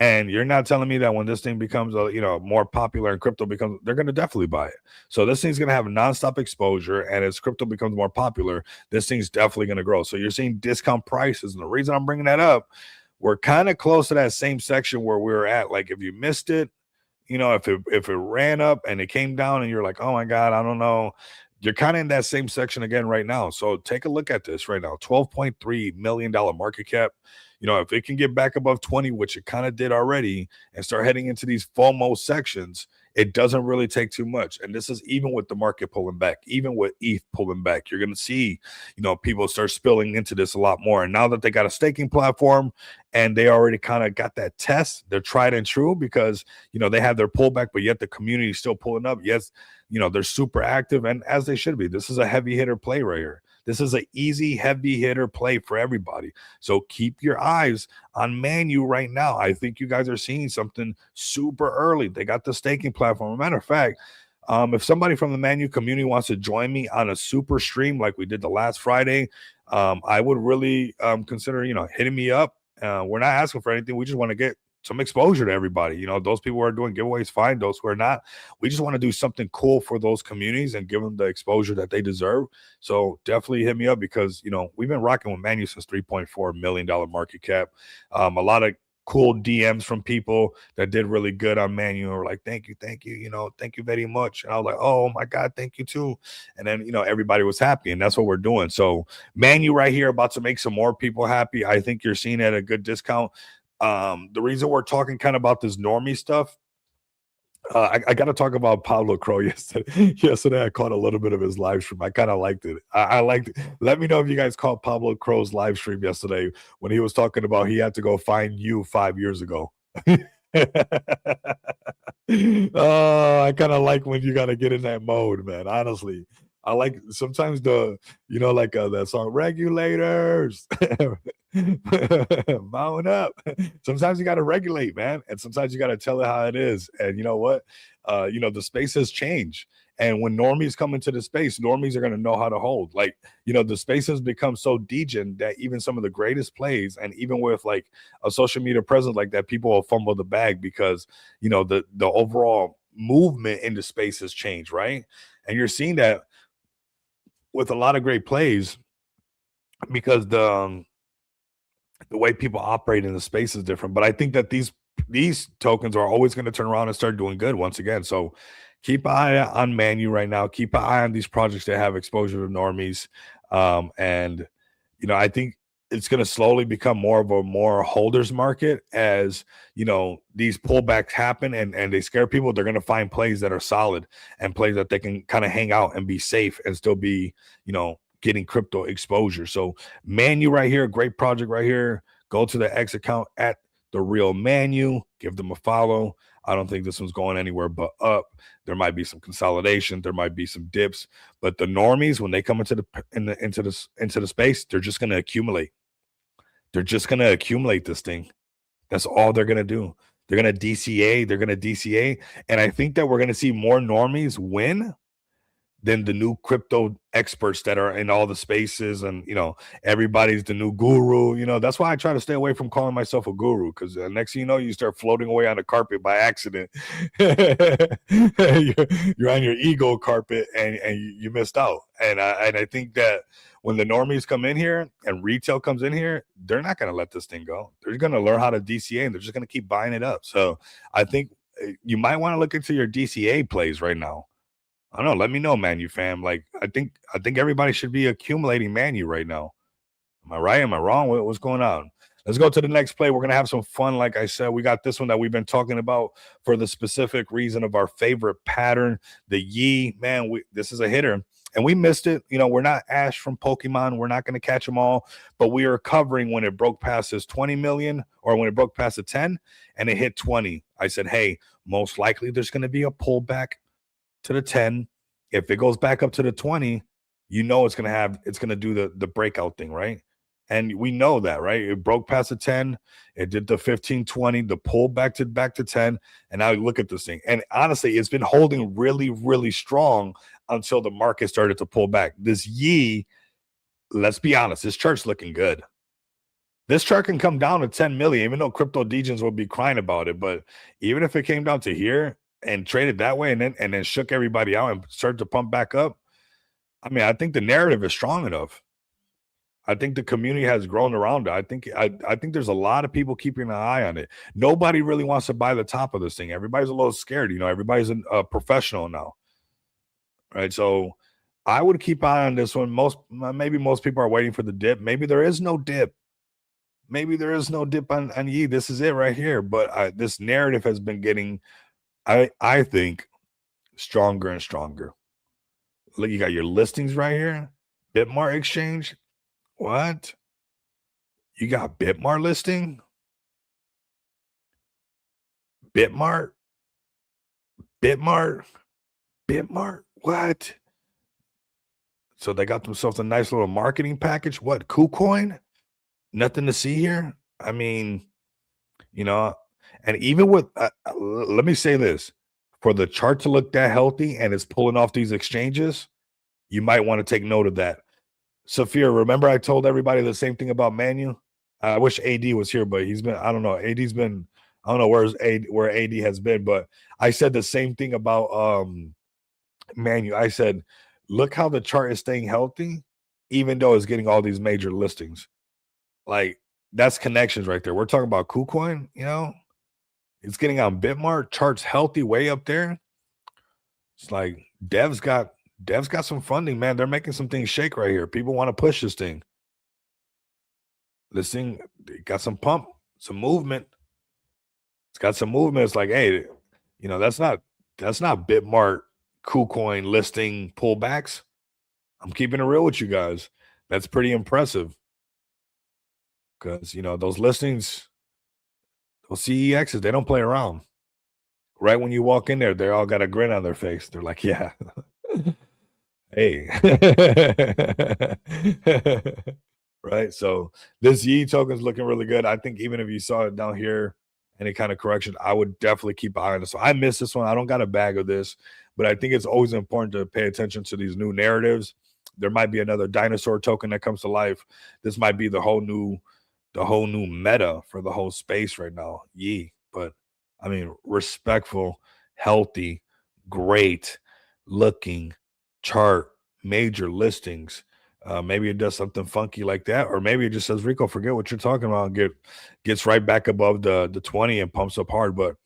Speaker 1: And you're not telling me that when this thing becomes more popular and crypto becomes, they're going to definitely buy it. So this thing's going to have nonstop exposure, and as crypto becomes more popular, this thing's definitely going to grow. So you're seeing discount prices, and the reason I'm bringing that up, we're kind of close to that same section where we were at. Like if you missed it, if it ran up and it came down and you're like, oh my God, I don't know. You're kind of in that same section again right now. So take a look at this right now. $12.3 million market cap. If it can get back above 20, which it kind of did already, and start heading into these FOMO sections, it doesn't really take too much. And this is even with the market pulling back, even with ETH pulling back, you're going to see, people start spilling into this a lot more. And now that they got a staking platform and they already kind of got that test, they're tried and true because, they have their pullback, but yet the community is still pulling up. Yes, they're super active, and as they should be. This is a heavy hitter play right here. This is an easy, heavy hitter play for everybody. So keep your eyes on Manyu right now. I think you guys are seeing something super early. They got the staking platform. As a matter of fact, if somebody from the Manyu community wants to join me on a super stream like we did the last Friday, I would really consider, hitting me up. We're not asking for anything. We just want to get some exposure to everybody. Those people who are doing giveaways, fine. Those who are not, we just want to do something cool for those communities and give them the exposure that they deserve. So definitely hit me up because, we've been rocking with Manyu since $3.4 million market cap. A lot of cool DMs from people that did really good on Manyu and were like, thank you, thank you very much. And I was like, oh my God, thank you too. And then, everybody was happy, and that's what we're doing. So Manyu right here about to make some more people happy. I think you're seeing at a good discount. The reason we're talking kind of about this normie stuff, I got to talk about Pablo Crow yesterday. Yesterday, I caught a little bit of his live stream. I kind of liked it. I liked it. Let me know if you guys caught Pablo Crow's live stream yesterday when he was talking about he had to go find you 5 years ago. Oh, I kind of like when you got to get in that mode, man. Honestly, I like sometimes that song Regulators. Mount up. Sometimes you got to regulate, man, and sometimes you got to tell it how it is. And you know what? The space has changed, and when normies come into the space, normies are going to know how to hold. Like, the space has become so degen that even some of the greatest plays, and even with like a social media presence like that, people will fumble the bag because the overall movement in the space has changed, right? And you're seeing that with a lot of great plays because the way people operate in the space is different. But I think that these tokens are always going to turn around and start doing good once again. So keep an eye on Manyu right now. Keep an eye on these projects that have exposure to normies. And I think it's going to slowly become more of a more holders market as these pullbacks happen and they scare people. They're going to find plays that are solid and plays that they can kind of hang out and be safe and still be getting crypto exposure. So Manyu right here, great project right here. Go to the X account at the real Manyu, give them a follow. I don't think this one's going anywhere but up. There might be some consolidation, there might be some dips, but the normies, when they come into the space, they're just going to accumulate. They're just going to accumulate this thing. That's all they're going to do. They're going to DCA. They're going to DCA. And I think that we're going to see more normies win than the new crypto experts that are in all the spaces. And, everybody's the new guru. That's why I try to stay away from calling myself a guru, because next thing you know, you start floating away on the carpet by accident. you're on your ego carpet and you missed out. And I think that when the normies come in here and retail comes in here, they're not going to let this thing go. They're going to learn how to DCA and they're just going to keep buying it up. So I think you might want to look into your DCA plays right now. I don't know. Let me know, Manyu fam. Like, I think everybody should be accumulating Manyu right now. Am I right? Am I wrong? What's going on? Let's go to the next play. We're going to have some fun. Like I said, we got this one that we've been talking about for the specific reason of our favorite pattern, the Yi. Man, this is a hitter. And we missed it. We're not Ash from Pokemon. We're not going to catch them all. But we are covering when it broke past this 20 million or when it broke past the 10 and it hit 20. I said, hey, most likely there's going to be a pullback to the 10. If it goes back up to the 20, it's going to do the breakout thing, right? And we know that, right? It broke past the 10, it did the 15, 20, the pull back to 10, and now look at this thing. And honestly, it's been holding really, really strong until the market started to pull back. This Yi, let's be honest, this chart's looking good. This chart can come down to 10 million, even though crypto degens will be crying about it. But even if it came down to here and traded that way and then shook everybody out and started to pump back up, I mean, I think the narrative is strong enough. I think the community has grown around it. I think there's a lot of people keeping an eye on it. Nobody really wants to buy the top of this thing. Everybody's a little scared. Everybody's a professional now, right? So I would keep an eye on this one. Maybe most people are waiting for the dip. Maybe there is no dip. Maybe there is no dip on Yi. This is it right here. But this narrative has been getting, I think, stronger and stronger. Look, you got your listings right here. Bitmart exchange. What? You got Bitmart listing? Bitmart? What? So they got themselves a nice little marketing package. What? KuCoin? Nothing to see here? I mean, and even with, let me say this, for the chart to look that healthy and it's pulling off these exchanges, you might want to take note of that. Sophia, remember I told everybody the same thing about Manyu? I wish AD was here, but he's been, I don't know. AD's been, I don't know where AD has been, but I said the same thing about Manyu. I said, look how the chart is staying healthy, even though it's getting all these major listings. Like, that's connections right there. We're talking about KuCoin, it's getting on Bitmart, charts healthy way up there. It's like Dev's got some funding, man. They're making some things shake right here. People want to push this thing. This thing got some pump, some movement. It's got some movement. It's like, hey, that's not Bitmart KuCoin listing pullbacks. I'm keeping it real with you guys. That's pretty impressive. Because those listings, those CEXs, they don't play around. Right when you walk in there, they all got a grin on their face. They're like, yeah. Hey. Right. So this Yi token is looking really good. I think even if you saw it down here, any kind of correction, I would definitely keep an eye on it. So I missed this one. I don't got a bag of this, but I think it's always important to pay attention to these new narratives. There might be another dinosaur token that comes to life. This might be the whole new meta for the whole space right now. Yi. But I mean, respectful, healthy, great looking chart, major listings. Maybe it does something funky like that, or maybe it just says Rico, forget what you're talking about, and gets right back above the 20 and pumps up hard. But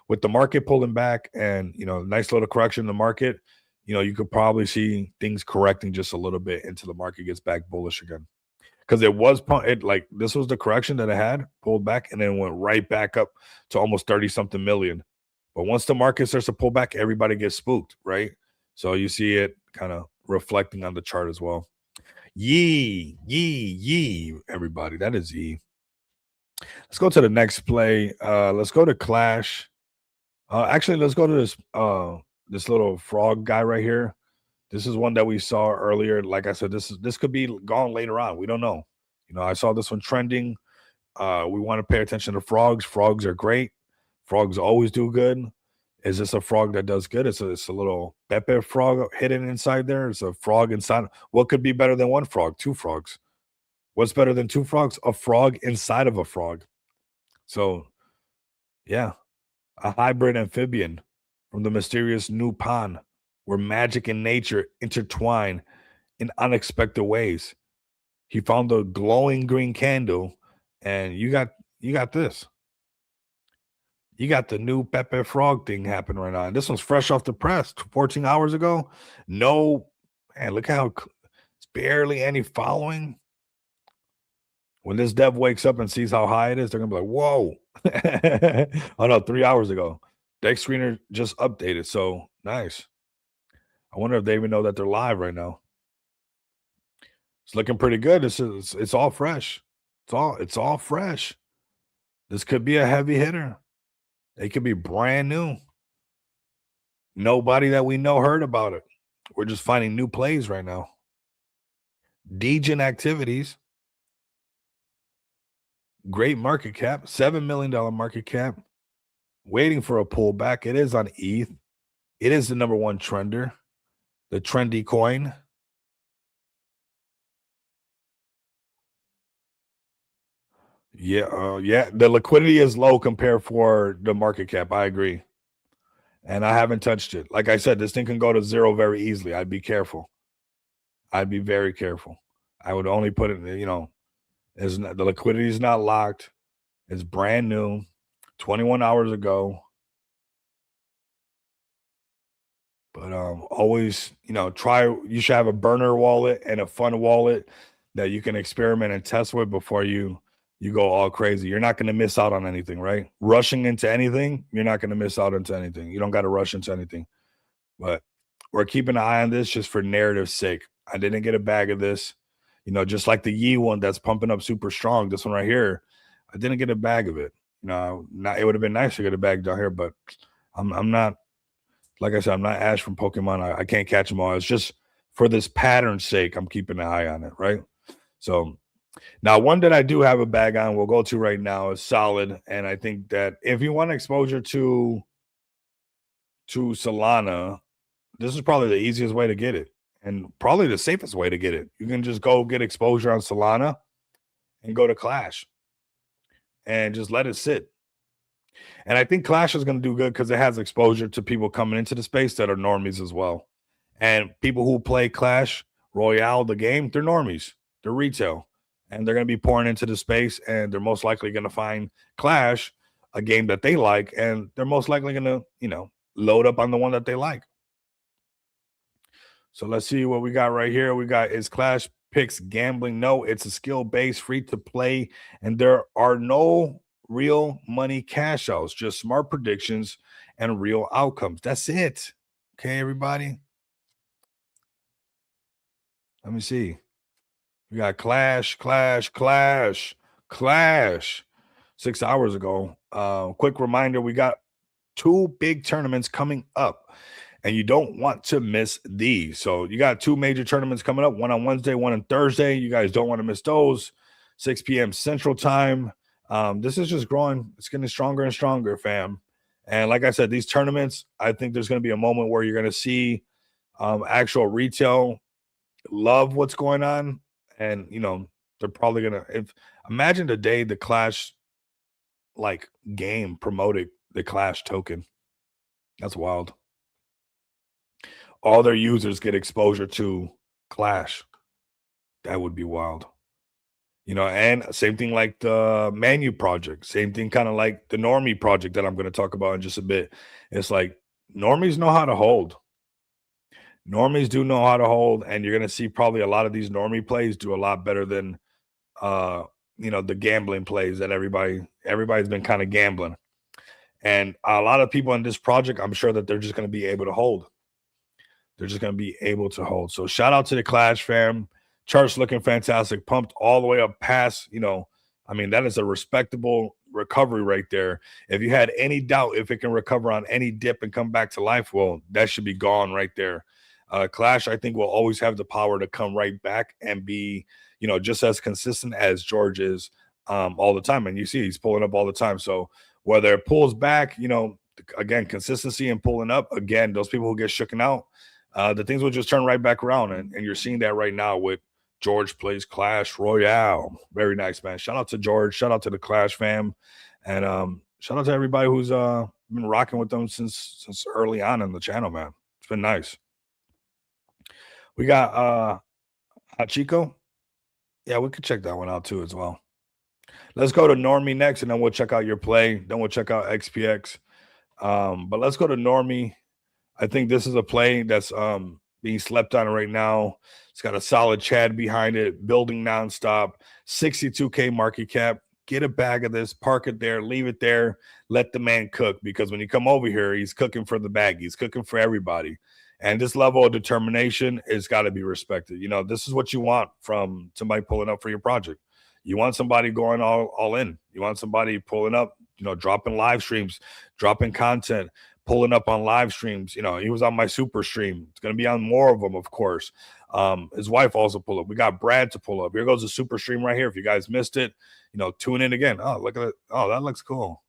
Speaker 1: with the market pulling back and nice little correction in the market, you could probably see things correcting just a little bit until the market gets back bullish again. Because like this was the correction that it had pulled back and then went right back up to almost 30 something million. But once the market starts to pull back, everybody gets spooked, right? So you see it kind of reflecting on the chart as well. Yee, everybody. That is yee. Let's go to the next play. Let's go to Clash. Actually, let's go to this little frog guy right here. This is one that we saw earlier. Like I said, this could be gone later on. We don't know. I saw this one trending. We want to pay attention to frogs. Frogs are great. Frogs always do good. Is this a frog that does good? It's a little Pepe frog hidden inside there. It's a frog inside. What could be better than one frog? Two frogs. What's better than two frogs? A frog inside of a frog. So, yeah, a hybrid amphibian from the mysterious new pond where magic and nature intertwine in unexpected ways. He found a glowing green candle, and you got this. You got the new Pepe Frog thing happening right now. And this one's fresh off the press 14 hours ago. No, man, look how it's barely any following. When this dev wakes up and sees how high it is, they're gonna be like, whoa. Oh no, 3 hours ago. Dex screener just updated. So nice. I wonder if they even know that they're live right now. It's looking pretty good. It's all fresh. It's all fresh. This could be a heavy hitter. It could be brand new. Nobody that we know heard about it. We're just finding new plays right now. Degen activities. Great market cap. $7 million market cap. Waiting for a pullback. It is on ETH. It is the number one trender. The trendy coin. Yeah. The liquidity is low compared for the market cap. I agree. And I haven't touched it. Like I said, this thing can go to zero very easily. I'd be careful. I'd be very careful. I would only put it, the liquidity is not locked. It's brand new, 21 hours ago. But always, you should have a burner wallet and a fun wallet that you can experiment and test with before you go all crazy. You're not going to miss out on anything, right? Rushing into anything, you're not going to miss out into anything. You don't got to rush into anything. But we're keeping an eye on this just for narrative's sake. I didn't get a bag of this, just like the Yee one that's pumping up super strong. This one right here, I didn't get a bag of it. It would have been nice to get a bag down here, but I'm not. Like I said, I'm not Ash from Pokemon. I can't catch them all. It's just for this pattern's sake, I'm keeping an eye on it, right? So now one that I do have a bag on, we'll go to right now is Solid. And I think that if you want exposure to Solana, this is probably the easiest way to get it and probably the safest way to get it. You can just go get exposure on Solana and go to Clash and just let it sit. And I think Clash is going to do good because it has exposure to people coming into the space that are normies as well. And people who play Clash Royale, the game, they're normies. They're retail. And they're going to be pouring into the space. And they're most likely going to find Clash, a game that they like. And they're most likely going to, load up on the one that they like. So let's see what we got right here. We got, is Clash Picks gambling? No, it's a skill-based, free to play. And there are no real money cash outs, just smart predictions and real outcomes. That's it. Okay, everybody. Let me see. We got Clash 6 hours ago. Quick reminder, we got 2 big tournaments coming up, and you don't want to miss these. So you got 2 major tournaments coming up, one on Wednesday, one on Thursday. You guys don't want to miss those. 6 p.m. Central Time. This is just growing. It's getting stronger and stronger, fam. And like I said, these tournaments, I think there's going to be a moment where you're going to see actual retail love what's going on. And, they're probably going to, imagine the day the Clash game promoted the Clash token. That's wild. all their users get exposure to Clash. That would be wild. And same thing like the Manyu project, same thing kind of like the Normie project that I'm going to talk about in just a bit. It's like normies know how to hold. Normies do know how to hold, and you're going to see probably a lot of these normie plays do a lot better than uh the gambling plays that everybody's been kind of gambling. And a lot of people in this project, I'm sure that they're just going to be able to hold. They're just going to be able to hold. So shout out to the Clash fam. Charts looking fantastic, pumped all the way up past, that is a respectable recovery right there. If you had any doubt if it can recover on any dip and come back to life, well, that should be gone right there. Clash, I think, will always have the power to come right back and be, just as consistent as George is all the time. And you see, he's pulling up all the time. So whether it pulls back, again, consistency and pulling up, again, those people who get shooken out, the things will just turn right back around. And you're seeing that right now with George plays Clash Royale. Very nice, man. Shout out to George. Shout out to the Clash fam. And shout out to everybody who's been rocking with them since early on in the channel, man. It's been nice. We got Hachiko. Yeah, we could check that one out too as well. Let's go to Normie next, and then we'll check out your play. Then we'll check out XPX. But let's go to Normie. I think this is a play that's being slept on right now. It's got a solid Chad behind it, building nonstop, 62K market cap. Get a bag of this, park it there, leave it there, let the man cook. Because when you come over here, he's cooking for the bag. He's cooking for everybody. And this level of determination has got to be respected. This is what you want from somebody pulling up for your project. You want somebody going all in. You want somebody pulling up, dropping live streams, dropping content, pulling up on live streams. He was on my super stream. It's going to be on more of them, of course. His wife also pulled up. We got Brad to pull up. Here goes the super stream right here. If you guys missed it, tune in again. Oh, look at it. Oh, that looks cool.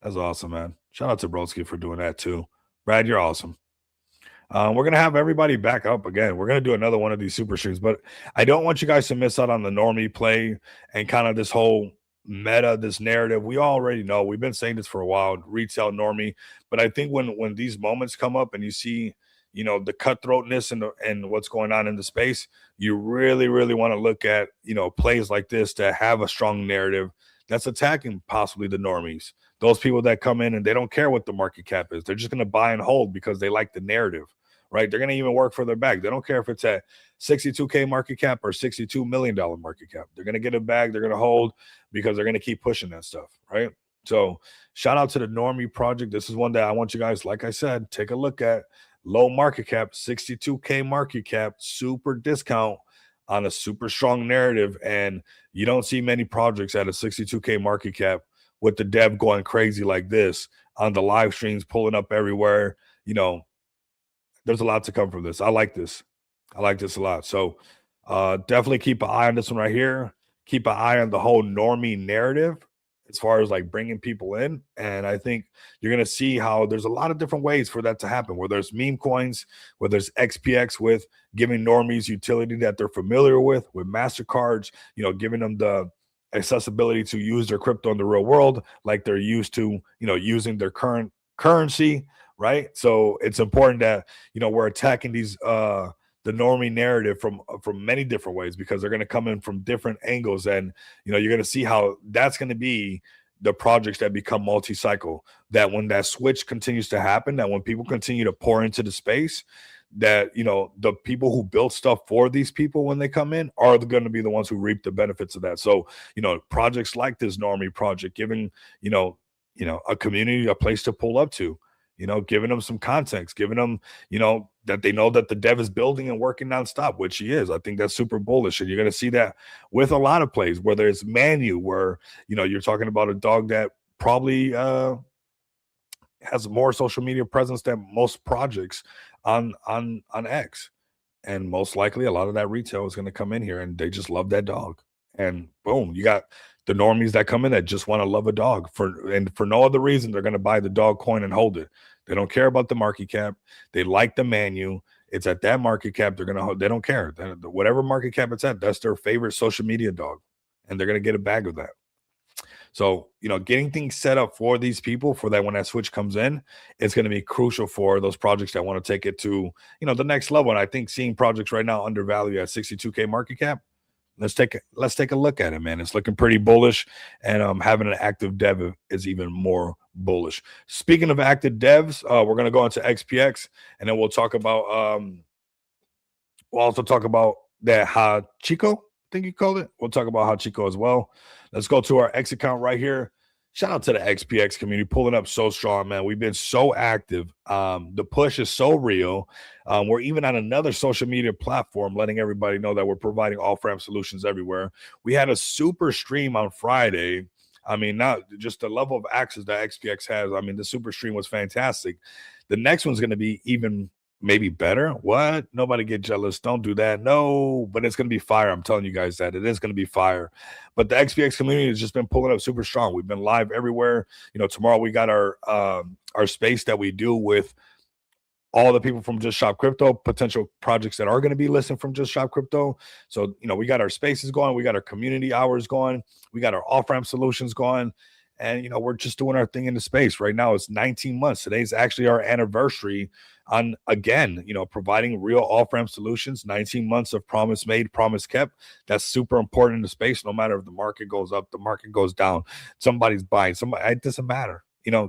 Speaker 1: That's awesome, man. Shout out to Brodsky for doing that too. Brad, you're awesome. We're going to have everybody back up again. We're going to do another one of these super streams, but I don't want you guys to miss out on the Normie play and kind of this whole meta, this narrative. We already know. We've been saying this for a while, retail Normie. But I think when these moments come up and you see, the cutthroatness and what's going on in the space, you really, really want to look at, plays like this to have a strong narrative that's attacking possibly the normies. Those people that come in and they don't care what the market cap is. They're just going to buy and hold because they like the narrative. Right? They're going to even work for their bag. They don't care if it's at 62K market cap or $62 million market cap. They're going to get a bag. They're going to hold because they're going to keep pushing that stuff. Right? So shout out to the Normie project. This is one that I want you guys, like I said, take a look at. Low market cap, 62K market cap, super discount on a super strong narrative. And you don't see many projects at a 62K market cap with the dev going crazy like this on the live streams, pulling up everywhere. There's a lot to come from this. I like this. I like this a lot. So definitely keep an eye on this one right here. Keep an eye on the whole Normie narrative as far as like bringing people in. And I think you're going to see how there's a lot of different ways for that to happen, where there's meme coins, where there's XPX with giving normies utility that they're familiar with MasterCards, giving them the accessibility to use their crypto in the real world like they're used to, using their current currency. Right. So it's important that, we're attacking these the Normie narrative from many different ways, because they're going to come in from different angles. And, you're going to see how that's going to be the projects that become multi-cycle, that when that switch continues to happen, that when people continue to pour into the space, that, the people who built stuff for these people when they come in are going to be the ones who reap the benefits of that. So, projects like this Normie project, giving, a community a place to pull up to, giving them some context, giving them, that they know that the dev is building and working nonstop, which he is. I think that's super bullish. And you're going to see that with a lot of plays, whether it's Manyu, where, you're talking about a dog that probably has more social media presence than most projects on X. And most likely a lot of that retail is going to come in here and they just love that dog. And boom, you got the normies that come in that just want to love a dog for no other reason. They're going to buy the dog coin and hold it. They don't care about the market cap. They like the Manyu. It's at that market cap. They don't care. Whatever market cap it's at, that's their favorite social media dog. And they're going to get a bag of that. So, getting things set up for these people for that when that switch comes in, it's going to be crucial for those projects that want to take it to, the next level. And I think seeing projects right now undervalued at 62K market cap, let's take a look at it, man. It's looking pretty bullish, and having an active dev is even more bullish. Speaking of active devs, we're gonna go into XPX, and then we'll talk about we'll also talk about that Hachiko, I think you called it. We'll talk about Hachiko as well. Let's go to our X account right here. Shout out to the XPX community, pulling up so strong, man. We've been so active. The push is so real. We're even on another social media platform, letting everybody know that we're providing off-ramp solutions everywhere. We had a super stream on Friday. I mean, not just the level of access that XPX has. I mean, the super stream was fantastic. The next one's going to be even maybe better. What? Nobody get jealous. Don't do that. No, but it's going to be fire. I'm telling you guys that it is going to be fire. But the XPX community has just been pulling up super strong. We've been live everywhere. Tomorrow we got our space that we do with all the people from Just Shop Crypto, potential projects that are going to be listed from Just Shop Crypto. So, we got our spaces going. We got our community hours going. We got our off-ramp solutions going. And, we're just doing our thing in the space. Right now, it's 19 months. Today's actually our anniversary on, again, providing real off-ramp solutions. 19 months of promise made, promise kept. That's super important in the space. No matter if the market goes up, the market goes down, somebody's buying, it doesn't matter.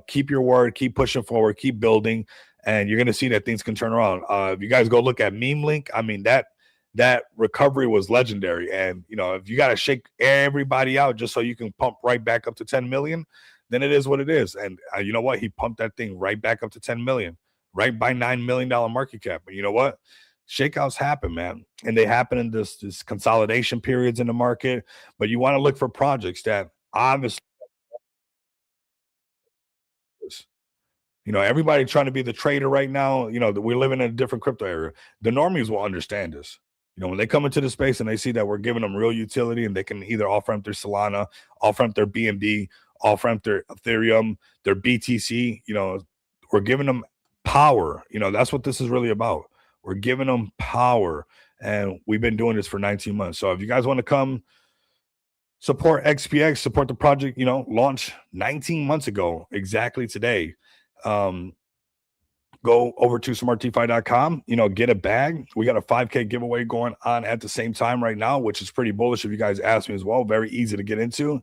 Speaker 1: Keep your word, keep pushing forward, keep building, and you're going to see that things can turn around. If you guys go look at Meme Link, I mean, that recovery was legendary. And, if you got to shake everybody out just so you can pump right back up to 10 million, then it is what it is. And you know what? He pumped that thing right back up to 10 million, right by $9 million market cap. But you know what? Shakeouts happen, man. And they happen in this consolidation periods in the market. But you want to look for projects that obviously, everybody trying to be the trader right now. We're living in a different crypto era. The normies will understand this. When they come into the space and they see that we're giving them real utility, and they can either off-ramp their Solana, off-ramp their BNB, off-ramp their Ethereum, their BTC, we're giving them power. That's what this is really about. We're giving them power, and we've been doing this for 19 months. So if you guys want to come support XPX, support the project, launched 19 months ago, exactly today. Go over to smartdefi.com, get a bag. We got a 5K giveaway going on at the same time right now, which is pretty bullish if you guys ask me as well. Very easy to get into.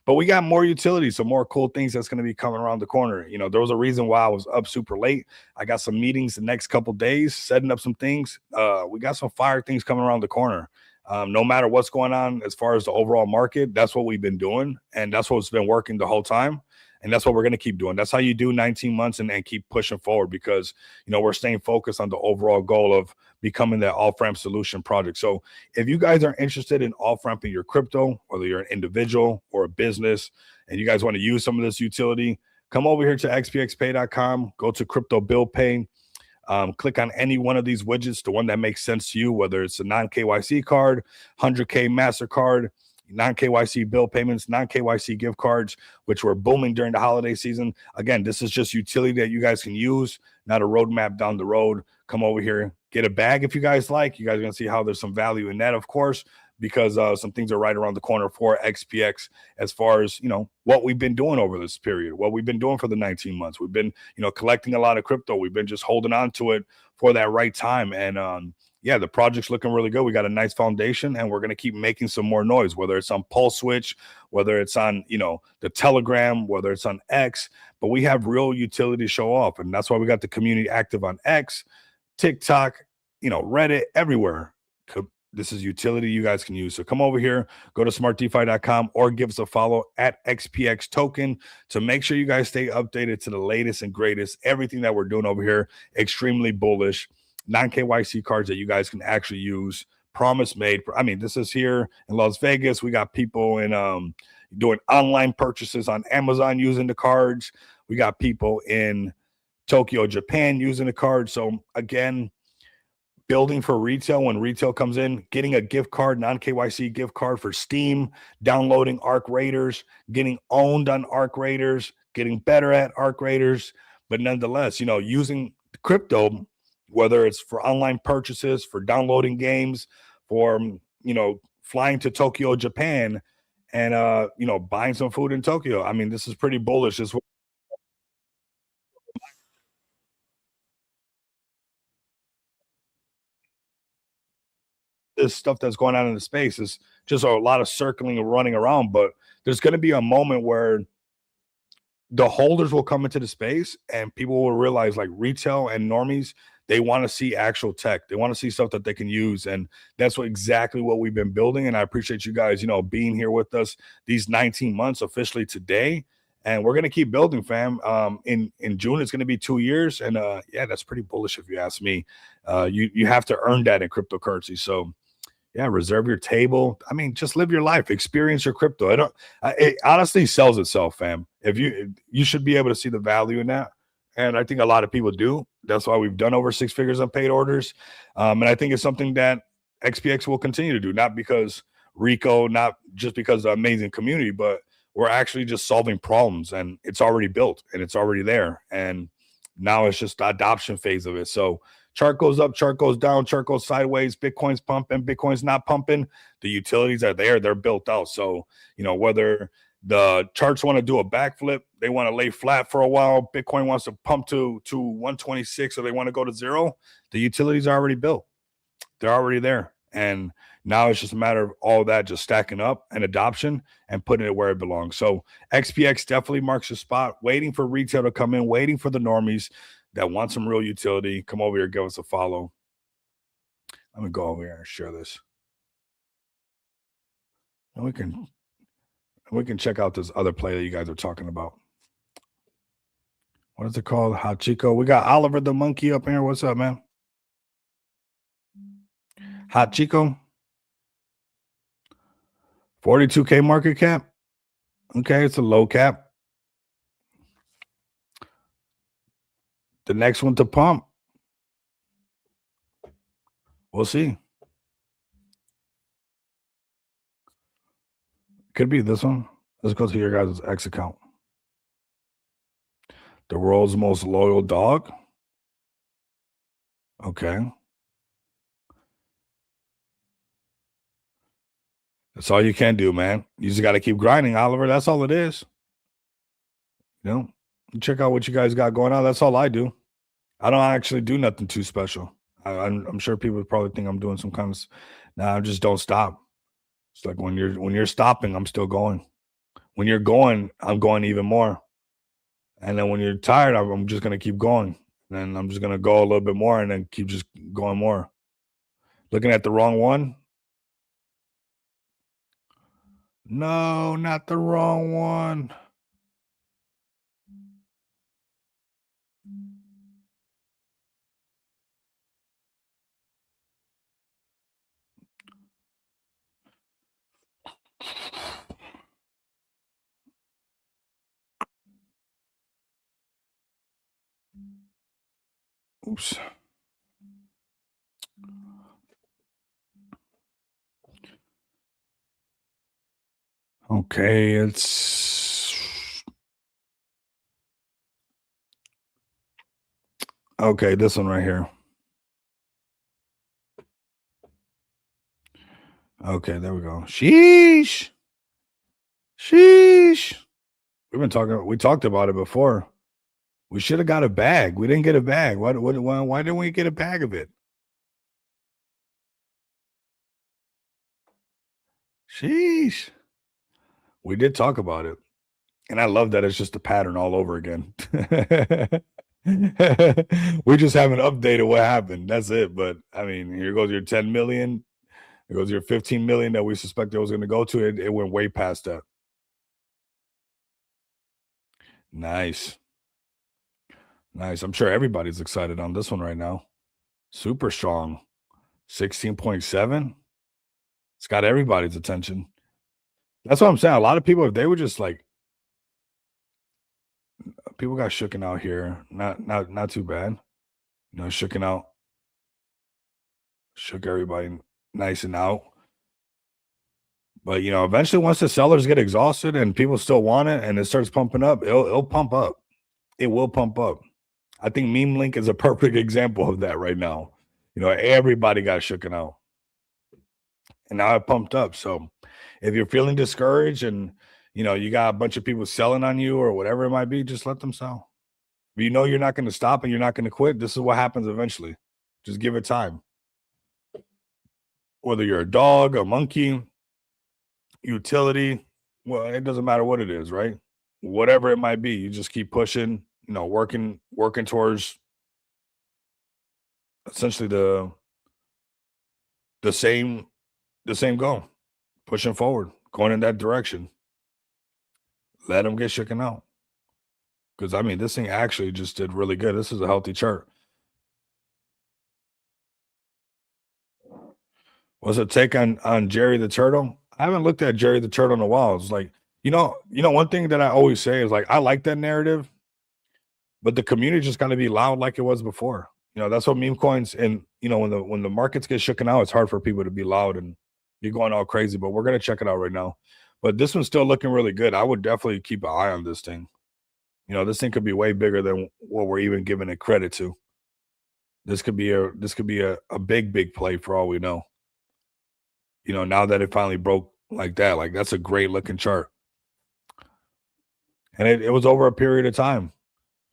Speaker 1: But we got more utility, some more cool things that's going to be coming around the corner. There was a reason why I was up super late. I got some meetings the next couple days, setting up some things. We got some fire things coming around the corner. No matter what's going on as far as the overall market, that's what we've been doing. And that's what's been working the whole time. And that's what we're going to keep doing. That's how you do 19 months and keep pushing forward, because, we're staying focused on the overall goal of becoming that off-ramp solution project. So if you guys are interested in off-ramping your crypto, whether you're an individual or a business, and you guys want to use some of this utility, come over here to xpxpay.com, go to crypto bill pay, click on any one of these widgets, the one that makes sense to you, whether it's a non-KYC card, 100K MasterCard, non-KYC bill payments, non-KYC gift cards, which were booming during the holiday season. Again, this is just utility that you guys can use, not a roadmap down the road. Come over here, get a bag if you guys like. You guys are going to see how there's some value in that, of course, because some things are right around the corner for XPX as far as, what we've been doing over this period, what we've been doing for the 19 months. We've been, collecting a lot of crypto. We've been just holding on to it for that right time. And, yeah, the project's looking really good. We got a nice foundation, and we're going to keep making some more noise, whether it's on Pulse Switch, whether it's on, the Telegram, whether it's on X. But we have real utility to show off, and that's why we got the community active on X, TikTok, Reddit, everywhere. This is utility you guys can use. So come over here, go to smartdefi.com, or give us a follow at XPX Token to make sure you guys stay updated to the latest and greatest. Everything that we're doing over here, extremely bullish. Non-KYC cards that you guys can actually use. Promise made. I mean, this is here in Las Vegas. We got people in doing online purchases on Amazon using the cards. We got people in Tokyo, Japan using the cards. So again, building for retail when retail comes in, getting a gift card, non-KYC gift card for Steam, downloading Arc Raiders, getting owned on Arc Raiders, getting better at Arc Raiders, but nonetheless, using crypto, whether it's for online purchases, for downloading games, for, flying to Tokyo, Japan, and buying some food in Tokyo. I mean, this is pretty bullish. This stuff that's going on in the space is just a lot of circling and running around. But there's going to be a moment where the holders will come into the space and people will realize, like, retail and normies, they want to see actual tech. They want to see stuff that they can use. And that's exactly what we've been building. And I appreciate you guys, being here with us these 19 months officially today. And we're gonna keep building, fam. In June, it's gonna be 2 years. And yeah, that's pretty bullish if you ask me. You have to earn that in cryptocurrency. So yeah, reserve your table. I mean, just live your life, experience your crypto. It honestly sells itself, fam. If you should be able to see the value in that. And I think a lot of people do. That's why we've done over 6 figures on paid orders. And I think it's something that XPX will continue to do, not because Rico, not just because of the amazing community, but we're actually just solving problems, and it's already built and it's already there. And now it's just the adoption phase of it. So chart goes up, chart goes down, chart goes sideways, Bitcoin's pumping, Bitcoin's not pumping. The utilities are there, they're built out. So, whether the charts want to do a backflip, they want to lay flat for a while, Bitcoin wants to pump to 126, or they want to go to zero, the utilities are already built. They're already there. And now it's just a matter of all that just stacking up and adoption and putting it where it belongs. So XPX definitely marks a spot, waiting for retail to come in, waiting for the normies that want some real utility. Come over here, give us a follow. Let me go over here and share this. And we can check out this other play that you guys are talking about. What is it called? Hachiko. We got Oliver the monkey up here. What's up, man? Hachiko. 42K market cap. Okay, it's a low cap. The next one to pump. We'll see. Could be this one. Let's go to your guys' X account. The world's most loyal dog. Okay. That's all you can do, man. You just got to keep grinding, Oliver. That's all it is. Check out what you guys got going on. That's all I do. I don't actually do nothing too special. I'm sure people probably think I'm doing some kind of. Nah, I just don't stop. It's like when you're stopping, I'm still going. When you're going, I'm going even more. And then when you're tired, I'm just gonna keep going. And then I'm just gonna go a little bit more, and then keep just going more. Looking at the wrong one. No, not the wrong one. Oops. Okay, okay, this one right here. Okay, there we go. Sheesh. We talked about it before. We should have got a bag. We didn't get a bag. Why didn't we get a bag of it? Sheesh. We did talk about it. And I love that it's just a pattern all over again. We just haven't updated what happened. That's it. But I mean, here goes your 10 million. Here goes your 15 million that we suspected it was going to go to. It went way past that. Nice. I'm sure everybody's excited on this one right now. Super strong. 16.7. It's got everybody's attention. That's what I'm saying. A lot of people, if they were just like, people got shooken out here. Not too bad. Shooken out. Shook everybody nice and out. But eventually, once the sellers get exhausted and people still want it, and it starts pumping up, it'll pump up. It will pump up. I think Meme Link is a perfect example of that right now. Everybody got shooken out, and now it pumped up. So if you're feeling discouraged and you got a bunch of people selling on you or whatever it might be, just let them sell. If you know you're not going to stop and you're not going to quit, this is what happens eventually. Just give it time. Whether you're a dog, a monkey, utility, well, it doesn't matter what it is, right? Whatever it might be, you just keep pushing, working towards essentially the same goal, pushing forward, going in that direction. Let them get shaken out. Because I mean, this thing actually just did really good. This is a healthy chart. What's a take on Jerry the Turtle? I haven't looked at Jerry the Turtle in a while. It's like, one thing that I always say is like, I like that narrative, but the community just got to be loud like it was before. That's what meme coins and when the markets get shooken out, it's hard for people to be loud and you're going all crazy. But we're gonna check it out right now. But this one's still looking really good. I would definitely keep an eye on this thing. This thing could be way bigger than what we're even giving it credit to. This could be a big play for all we know. Now that it finally broke like that, like that's a great looking chart. And it was over a period of time,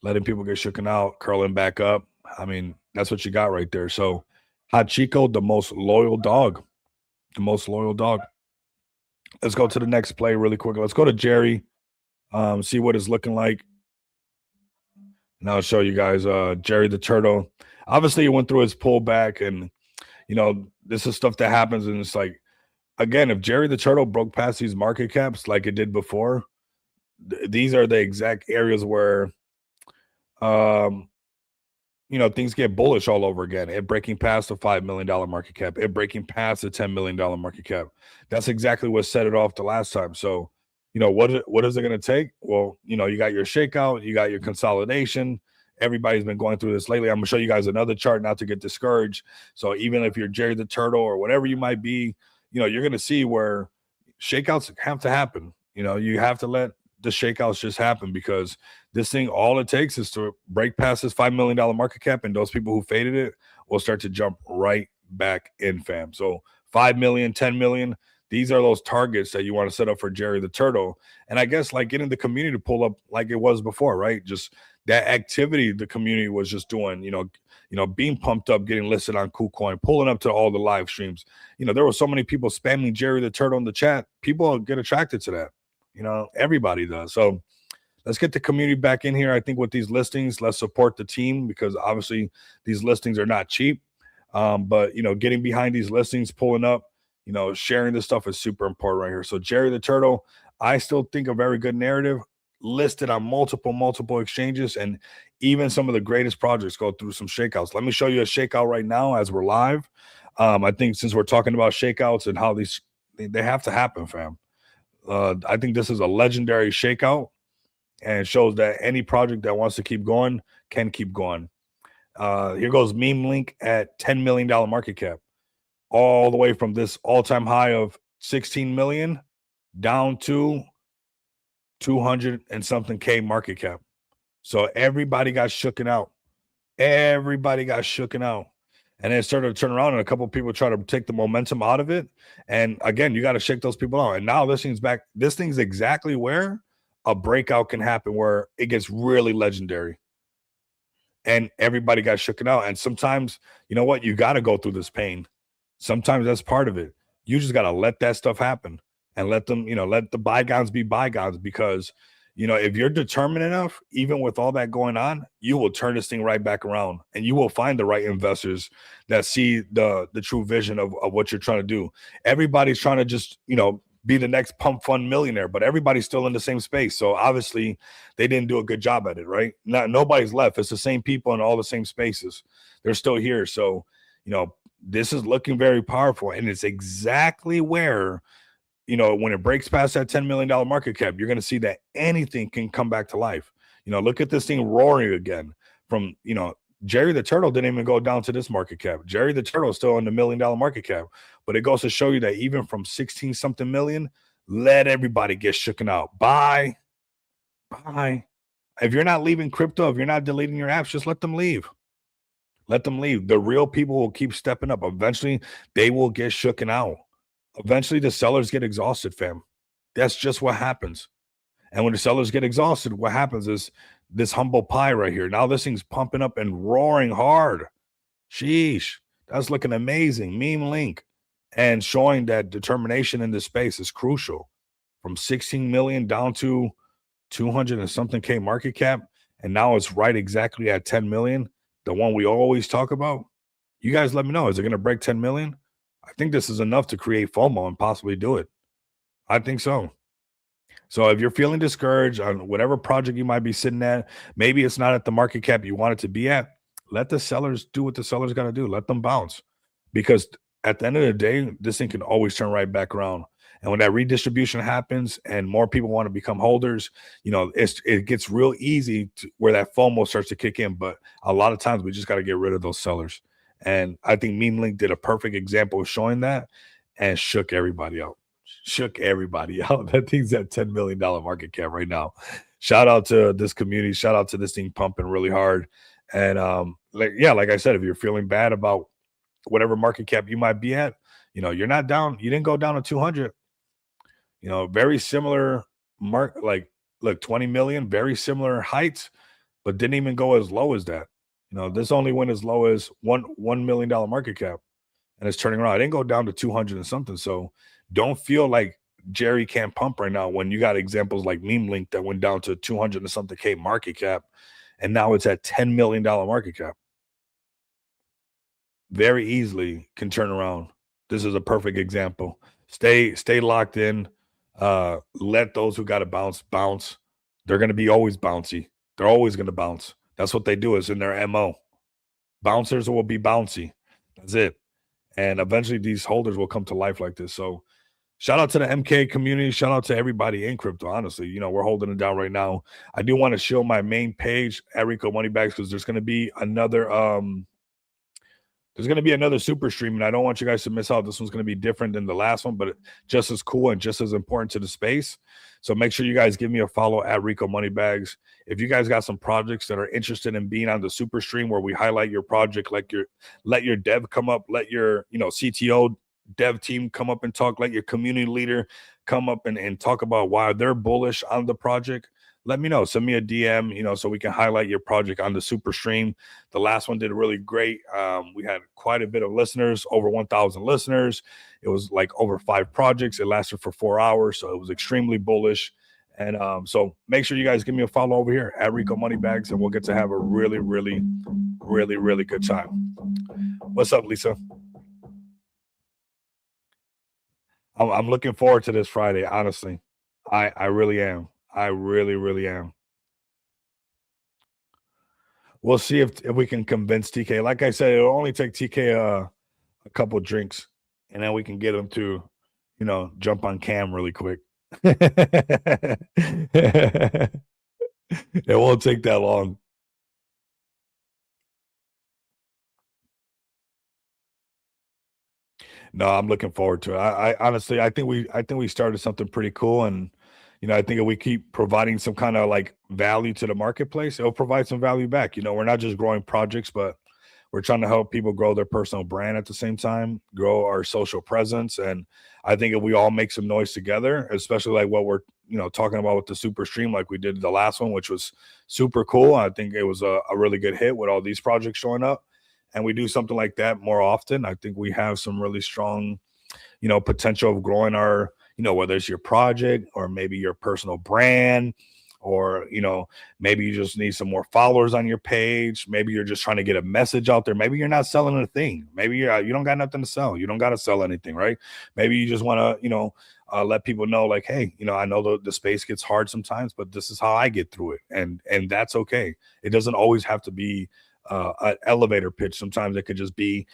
Speaker 1: letting people get shooken out, curling back up. I mean, that's what you got right there. So Hachiko, the most loyal dog. The most loyal dog. Let's go to the next play really quick. Let's go to Jerry. See what it's looking like. And I'll show you guys Jerry the Turtle. Obviously, he went through his pullback, and this is stuff that happens. And it's like, again, if Jerry the Turtle broke past these market caps like it did before, these are the exact areas where things get bullish all over again. It breaking past the $5 million market cap, it breaking past the $10 million market cap. That's exactly what set it off the last time. So, what is it going to take? Well, you got your shakeout, you got your consolidation. Everybody's been going through this lately. I'm gonna show you guys another chart not to get discouraged. So even if you're Jerry the Turtle or whatever you might be, you're going to see where shakeouts have to happen. You have to let the shakeouts just happen, because this thing, all it takes is to break past this $5 million market cap, and those people who faded it will start to jump right back in, fam. So 5 million, 10 million, these are those targets that you want to set up for Jerry the Turtle. And I guess like getting the community to pull up like it was before, right? Just that activity the community was just doing, being pumped up, getting listed on KuCoin, pulling up to all the live streams. There were so many people spamming Jerry the Turtle in the chat. People get attracted to that. Everybody does. So let's get the community back in here. I think with these listings, let's support the team, because obviously these listings are not cheap. But getting behind these listings, pulling up, sharing this stuff is super important right here. So Jerry the Turtle, I still think a very good narrative, listed on multiple exchanges, and even some of the greatest projects go through some shakeouts. Let me show you a shakeout right now as we're live. I think since we're talking about shakeouts and how they have to happen, fam. I think this is a legendary shakeout, and it shows that any project that wants to keep going can keep going. Here goes Meme Link at $10 million market cap, all the way from this all-time high of 16 million down to 200 and something K market cap. So everybody got shooken out. Everybody got shooken out. And then it started to turn around, and a couple of people try to take the momentum out of it. And again, you got to shake those people out. And now this thing's back. This thing's exactly where a breakout can happen, where it gets really legendary. And everybody got shooken out. And sometimes, you know what? You got to go through this pain. Sometimes that's part of it. You just got to let that stuff happen and let them, let the bygones be bygones, because if you're determined enough, even with all that going on, you will turn this thing right back around, and you will find the right investors that see the true vision of what you're trying to do. Everybody's trying to just, be the next pump fund millionaire, but everybody's still in the same space. So obviously they didn't do a good job at it, right? Nobody's left. It's the same people in all the same spaces. They're still here. So, this is looking very powerful, and it's exactly where, when it breaks past that $10 million market cap, you're going to see that anything can come back to life. Look at this thing roaring again from, Jerry the Turtle didn't even go down to this market cap. Jerry the Turtle is still in the $1 million market cap, but it goes to show you that even from 16 something million, let everybody get shooken out. Bye. If you're not leaving crypto, if you're not deleting your apps, just let them leave. Let them leave. The real people will keep stepping up. Eventually, they will get shooken out. Eventually the sellers get exhausted, fam. That's just what happens. And when the sellers get exhausted, what happens is this humble pie right here. Now this thing's pumping up and roaring hard. Sheesh. That's looking amazing. Meme link. And showing that determination in this space is crucial. From 16 million down to 200 and something K market cap. And now it's right exactly at 10 million. The one we always talk about. You guys let me know. Is it going to break 10 million? I think this is enough to create FOMO and possibly do it. I think so. So if you're feeling discouraged on whatever project you might be sitting at, maybe it's not at the market cap you want it to be at, let the sellers do what the sellers got to do. Let them bounce. Because at the end of the day, this thing can always turn right back around. And when that redistribution happens and more people want to become holders, it gets real easy to where that FOMO starts to kick in. But a lot of times we just got to get rid of those sellers. And I think Meme Link did a perfect example of showing that and shook everybody out. Shook everybody out. That thing's at $10 million market cap right now. Shout out to this community. Shout out to this thing pumping really hard. And like I said, if you're feeling bad about whatever market cap you might be at, you're not down. You didn't go down to 200. Very similar look, 20 million, very similar heights, but didn't even go as low as that. This only went as low as $1 million market cap, and it's turning around. It didn't go down to 200 and something. So don't feel like Jerry can't pump right now when you got examples like Meme Link that went down to 200 and something K market cap, and now it's at $10 million market cap. Very easily can turn around. This is a perfect example. Stay locked in. Let those who got to bounce. They're going to be always bouncy. They're always going to bounce. That's what they do. Is in their MO. Bouncers will be bouncy. That's it. And eventually these holders will come to life like this. So shout out to the MK community. Shout out to everybody in crypto. Honestly, we're holding it down right now. I do want to show my main page at Rico Moneybags because there's going to be another super stream, and I don't want you guys to miss out. This one's going to be different than the last one, but just as cool and just as important to the space. So make sure you guys give me a follow at Rico Moneybags. If you guys got some projects that are interested in being on the super stream where we highlight your project, let your dev come up, let your CTO dev team come up and talk, let your community leader come up and talk about why they're bullish on the project. Let me know. Send me a DM, so we can highlight your project on the super stream. The last one did really great. We had quite a bit of listeners, over 1,000 listeners. It was like over 5 projects. It lasted for 4 hours, so it was extremely bullish. And so make sure you guys give me a follow over here at Rico Moneybags, and we'll get to have a really, really, really, really good time. What's up, Lisa? I'm looking forward to this Friday, honestly. I really am. I really, really am. We'll see if we can convince TK. Like I said, it'll only take TK a couple drinks, and then we can get him to, jump on cam really quick. It won't take that long. No, I'm looking forward to it. I honestly, I think we started something pretty cool, and I think if we keep providing some kind of like value to the marketplace, it'll provide some value back. We're not just growing projects, but we're trying to help people grow their personal brand at the same time, grow our social presence. And I think if we all make some noise together, especially like what we're, talking about with the super stream, like we did the last one, which was super cool. I think it was a really good hit with all these projects showing up, and we do something like that more often. I think we have some really strong, potential of growing our, whether it's your project or maybe your personal brand, or, maybe you just need some more followers on your page. Maybe you're just trying to get a message out there. Maybe you're not selling a thing. Maybe you don't got nothing to sell. You don't got to sell anything, right? Maybe you just want to, let people know like, hey, I know the space gets hard sometimes, but this is how I get through it. And that's okay. It doesn't always have to be an elevator pitch. Sometimes it could just be,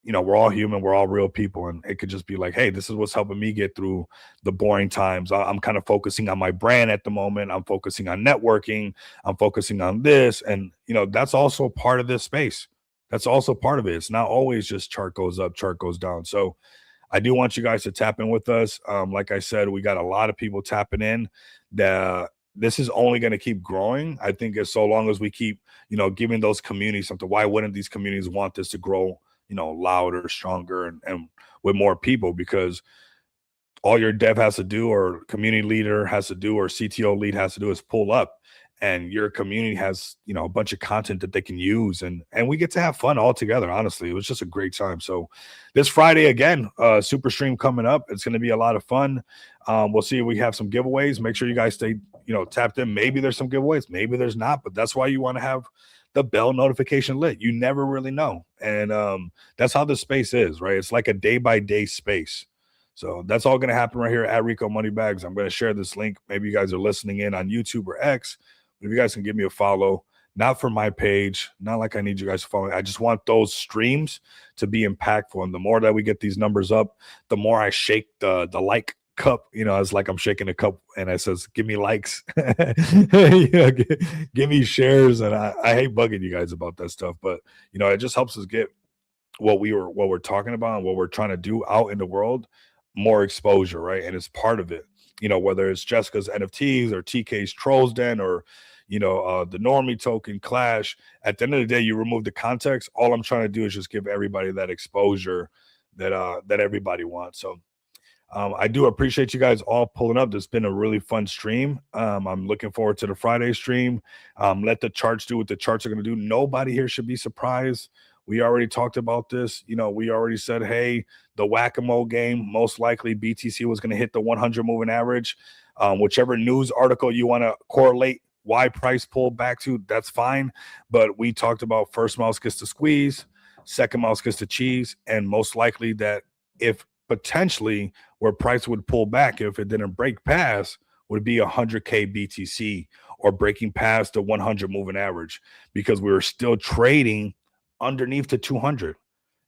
Speaker 1: we're all human, we're all real people, and it could just be like, hey, this is what's helping me get through the boring times. I'm kind of focusing on my brand at the moment. I'm focusing on networking. I'm focusing on this, and that's also part of this space. That's also part of it. It's not always just chart goes up, chart goes down. So I do want you guys to tap in with us. Like I said, we got a lot of people tapping in. This is only going to keep growing. I think as so long as we keep, giving those communities something. Why wouldn't these communities want this to grow louder, stronger, and with more people, because all your dev has to do, or community leader has to do, or CTO lead has to do is pull up, and your community has a bunch of content that they can use, and we get to have fun all together. Honestly, it was just a great time. So this Friday again, super stream coming up. It's going to be a lot of fun. We'll see if we have some giveaways. Make sure you guys stay tapped in. Maybe there's some giveaways, maybe there's not, but that's why you want to have the bell notification lit. You never really know, and that's how the space is, right? It's like a day-by-day space. So that's all going to happen right here at Rico Moneybags. I'm going to share this link. Maybe you guys are listening in on YouTube or X. If you guys can give me a follow, not for my page, not like I need you guys to follow. I just want those streams to be impactful. And the more that we get these numbers up, the more I shake the like cup. It's like I'm shaking a cup and it says, give me likes. Give me shares. And I hate bugging you guys about that stuff. But, it just helps us get what we're talking about and what we're trying to do out in the world more exposure, right? And it's part of it. Whether it's Jessica's NFTs or TK's Trolls Den or, the Normie token clash, at the end of the day, you remove the context. All I'm trying to do is just give everybody that exposure that everybody wants. So I do appreciate you guys all pulling up. It's been a really fun stream. I'm looking forward to the Friday stream. Let the charts do what the charts are going to do. Nobody here should be surprised. We already talked about this. We already said, hey, the whack-a-mole game, most likely BTC was going to hit the 100 moving average. Whichever news article you want to correlate why price pulled back to, that's fine. But we talked about first mouse gets the squeeze, second mouse gets the cheese, and most likely that if potentially where price would pull back if it didn't break past would be 100K BTC or breaking past the 100 moving average, because we were still trading underneath the 200.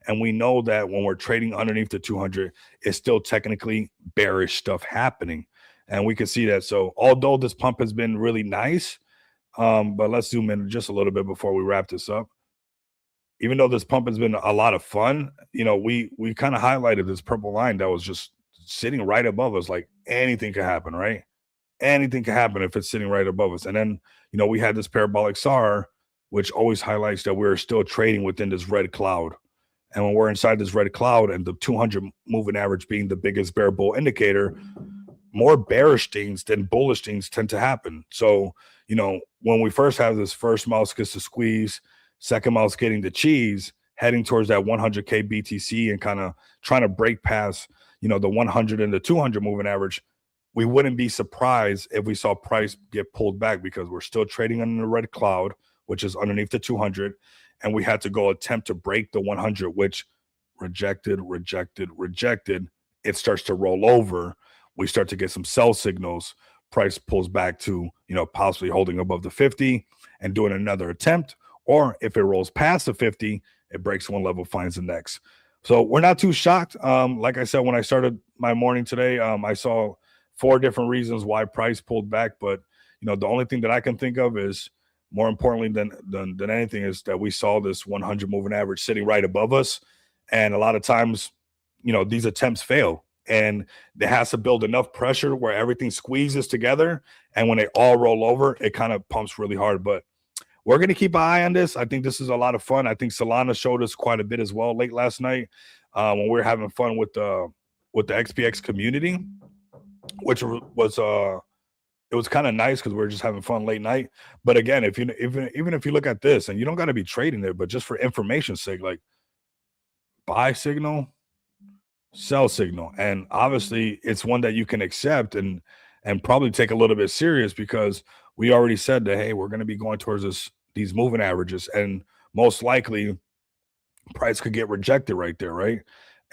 Speaker 1: And we know that when we're trading underneath the 200, it's still technically bearish stuff happening. And we can see that. So although this pump has been really nice, but let's zoom in just a little bit before we wrap this up. Even though this pump has been a lot of fun, we kind of highlighted this purple line that was just sitting right above us. Like anything could happen, right? Anything can happen if it's sitting right above us. And then, we had this parabolic SAR, which always highlights that we're still trading within this red cloud. And when we're inside this red cloud and the 200 moving average being the biggest bear bull indicator, more bearish things than bullish things tend to happen. So, when we first have this first mouse gets the squeeze, second mouse getting the cheese, heading towards that 100K BTC and kind of trying to break past, the 100 and the 200 moving average, we wouldn't be surprised if we saw price get pulled back, because we're still trading under the red cloud, which is underneath the 200. And we had to go attempt to break the 100, which rejected. It starts to roll over. We start to get some sell signals. Price pulls back to, possibly holding above the 50 and doing another attempt. Or if it rolls past the 50, it breaks one level, finds the next. So we're not too shocked. Like I said, when I started my morning today, I saw 4 different reasons why price pulled back. But, the only thing that I can think of is, more importantly than anything, is that we saw this 100 moving average sitting right above us. And a lot of times, these attempts fail. And it has to build enough pressure where everything squeezes together. And when they all roll over, it kind of pumps really hard. But we're going to keep an eye on this. I think this is a lot of fun. I think Solana showed us quite a bit as well late last night when we were having fun with the XPX community, which was it was kind of nice because we were just having fun late night. But again, even if you look at this, and you don't got to be trading there, but just for information's sake, like buy signal, sell signal, and obviously it's one that you can accept and probably take a little bit serious, because we already said that, hey, we're going to be going towards these moving averages, and most likely price could get rejected right there, right?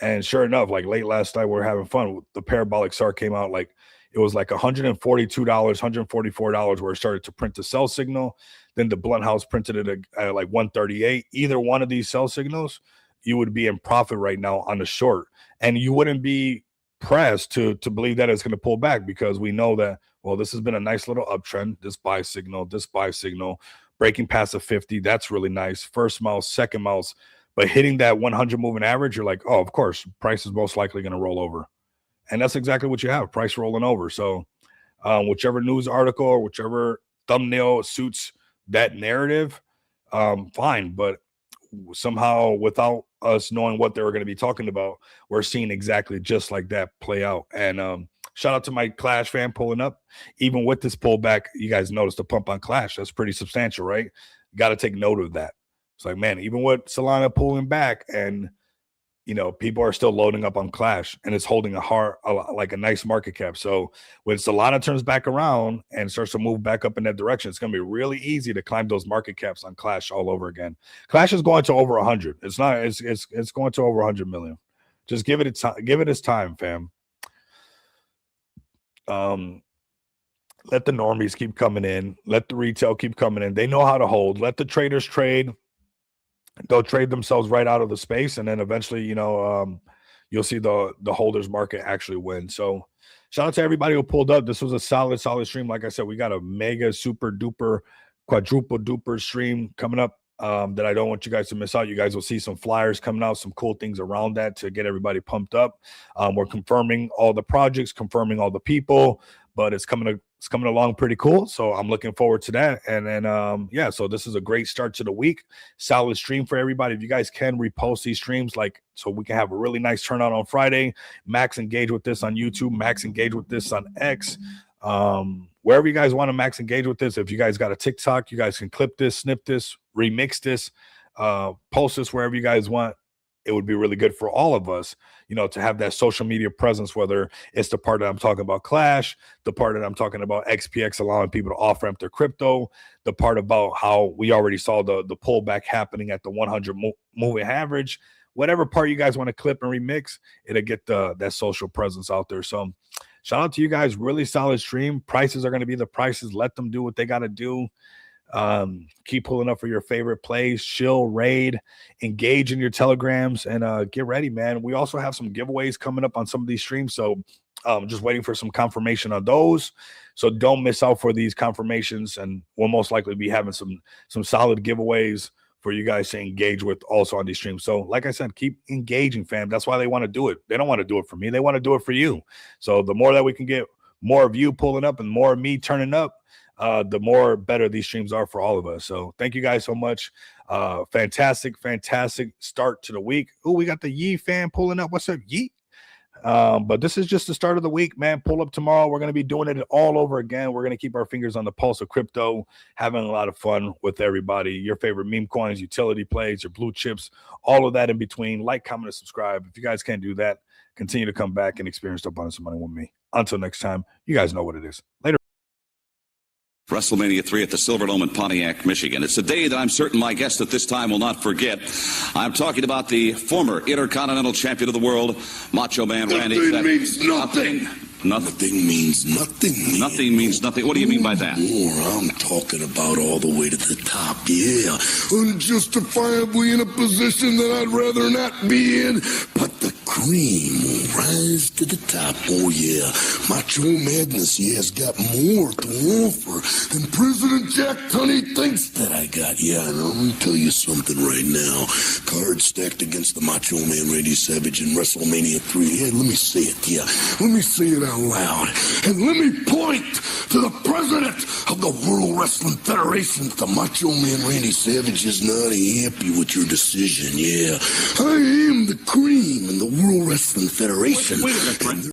Speaker 1: And sure enough, like late last night, we were having fun. The parabolic SAR came out like it was like $142, $144 where it started to print the sell signal. Then the blunt house printed it at like 138. Either one of these sell signals, you would be in profit right now on the short, and you wouldn't be pressed to believe that it's going to pull back, because we know that, well, this has been a nice little uptrend. This buy signal, breaking past a 50, that's really nice. First mouse, second mouse, but hitting that 100 moving average, you're like, oh, of course, price is most likely going to roll over. And that's exactly what you have, price rolling over. So whichever news article or whichever thumbnail suits that narrative, fine. But somehow without us knowing what they were going to be talking about, we're seeing exactly just like that play out. And shout out to my Clash fan pulling up. Even with this pullback, you guys noticed the pump on Clash. That's pretty substantial, right? You got to take note of that. It's like, man, even with Solana pulling back and, you know, people are still loading up on Clash and it's holding like a nice market cap. So when Solana turns back around and starts to move back up in that direction, it's going to be really easy to climb those market caps on Clash all over again. Clash is going to over 100. It's not, it's going to over 100 million. Just give it its time, fam. Let the normies keep coming in. Let the retail keep coming in. They know how to hold. Let the traders trade. They'll trade themselves right out of the space, and then eventually, you know, you'll see the holders market actually win. So shout out to everybody who pulled up. This was a solid stream. Like I said, we got a mega super duper quadruple duper stream coming up that I don't want you guys to miss out. You guys will see some flyers coming out, some cool things around that to get everybody pumped up. We're confirming all the projects, confirming all the people, but it's coming along pretty cool. So I'm looking forward to that. And then, yeah, so this is a great start to the week. Solid stream for everybody. If you guys can repost these streams, like, so we can have a really nice turnout on Friday. Max engage with this on YouTube. Max engage with this on X. Wherever you guys want to max engage with this. If you guys got a TikTok, you guys can clip this, snip this, remix this, post this wherever you guys want. It would be really good for all of us, you know, to have that social media presence, whether it's the part that I'm talking about Clash, the part that I'm talking about XPX allowing people to off-ramp their crypto, the part about how we already saw the pullback happening at the 100 moving average, whatever part you guys want to clip and remix, it'll get that social presence out there. So shout out to you guys. Really solid stream. Prices are going to be the prices. Let them do what they got to do. Keep pulling up for your favorite plays, chill, raid, engage in your telegrams, and get ready, man. We also have some giveaways coming up on some of these streams, so just waiting for some confirmation on those. So don't miss out for these confirmations, and we'll most likely be having some solid giveaways for you guys to engage with also on these streams. So like I said, keep engaging, fam. That's why they want to do it. They don't want to do it for me. They want to do it for you. So the more that we can get more of you pulling up and more of me turning up, the more better these streams are for all of us. So thank you guys so much. Fantastic start to the week. Oh, we got the Yee fan pulling up. What's up, Yee? But this is just the start of the week, man. Pull up tomorrow. We're going to be doing it all over again. We're going to keep our fingers on the pulse of crypto, having a lot of fun with everybody. Your favorite meme coins, utility plays, your blue chips, all of that in between. Like, comment, and subscribe. If you guys can't do that, continue to come back and experience the abundance of money with me. Until next time, you guys know what it is. Later.
Speaker 2: WrestleMania 3 at the Silverdome in Pontiac, Michigan. It's a day that I'm certain my guest at this time will not forget. I'm talking about the former Intercontinental Champion of the world, Macho Man Randy.
Speaker 3: Nothing means nothing.
Speaker 2: Nothing
Speaker 3: means nothing.
Speaker 2: Nothing means nothing. What do you mean by that?
Speaker 3: I'm talking about all the way to the top, yeah. Unjustifiably in a position that I'd rather not be in, but the cream will rise to the top, oh yeah. Macho Madness, yeah, has got more to offer than President Jack Tunney thinks that I got. Yeah, and I'm gonna tell you something right now. Cards stacked against the Macho Man Randy Savage in WrestleMania 3. Yeah, let me say it, yeah. Let me say it out loud. And let me point to the president of the World Wrestling Federation. The Macho Man Randy Savage is not happy with your decision, yeah. I am the cream in the World Wrestling Federation.
Speaker 2: Wait a minute,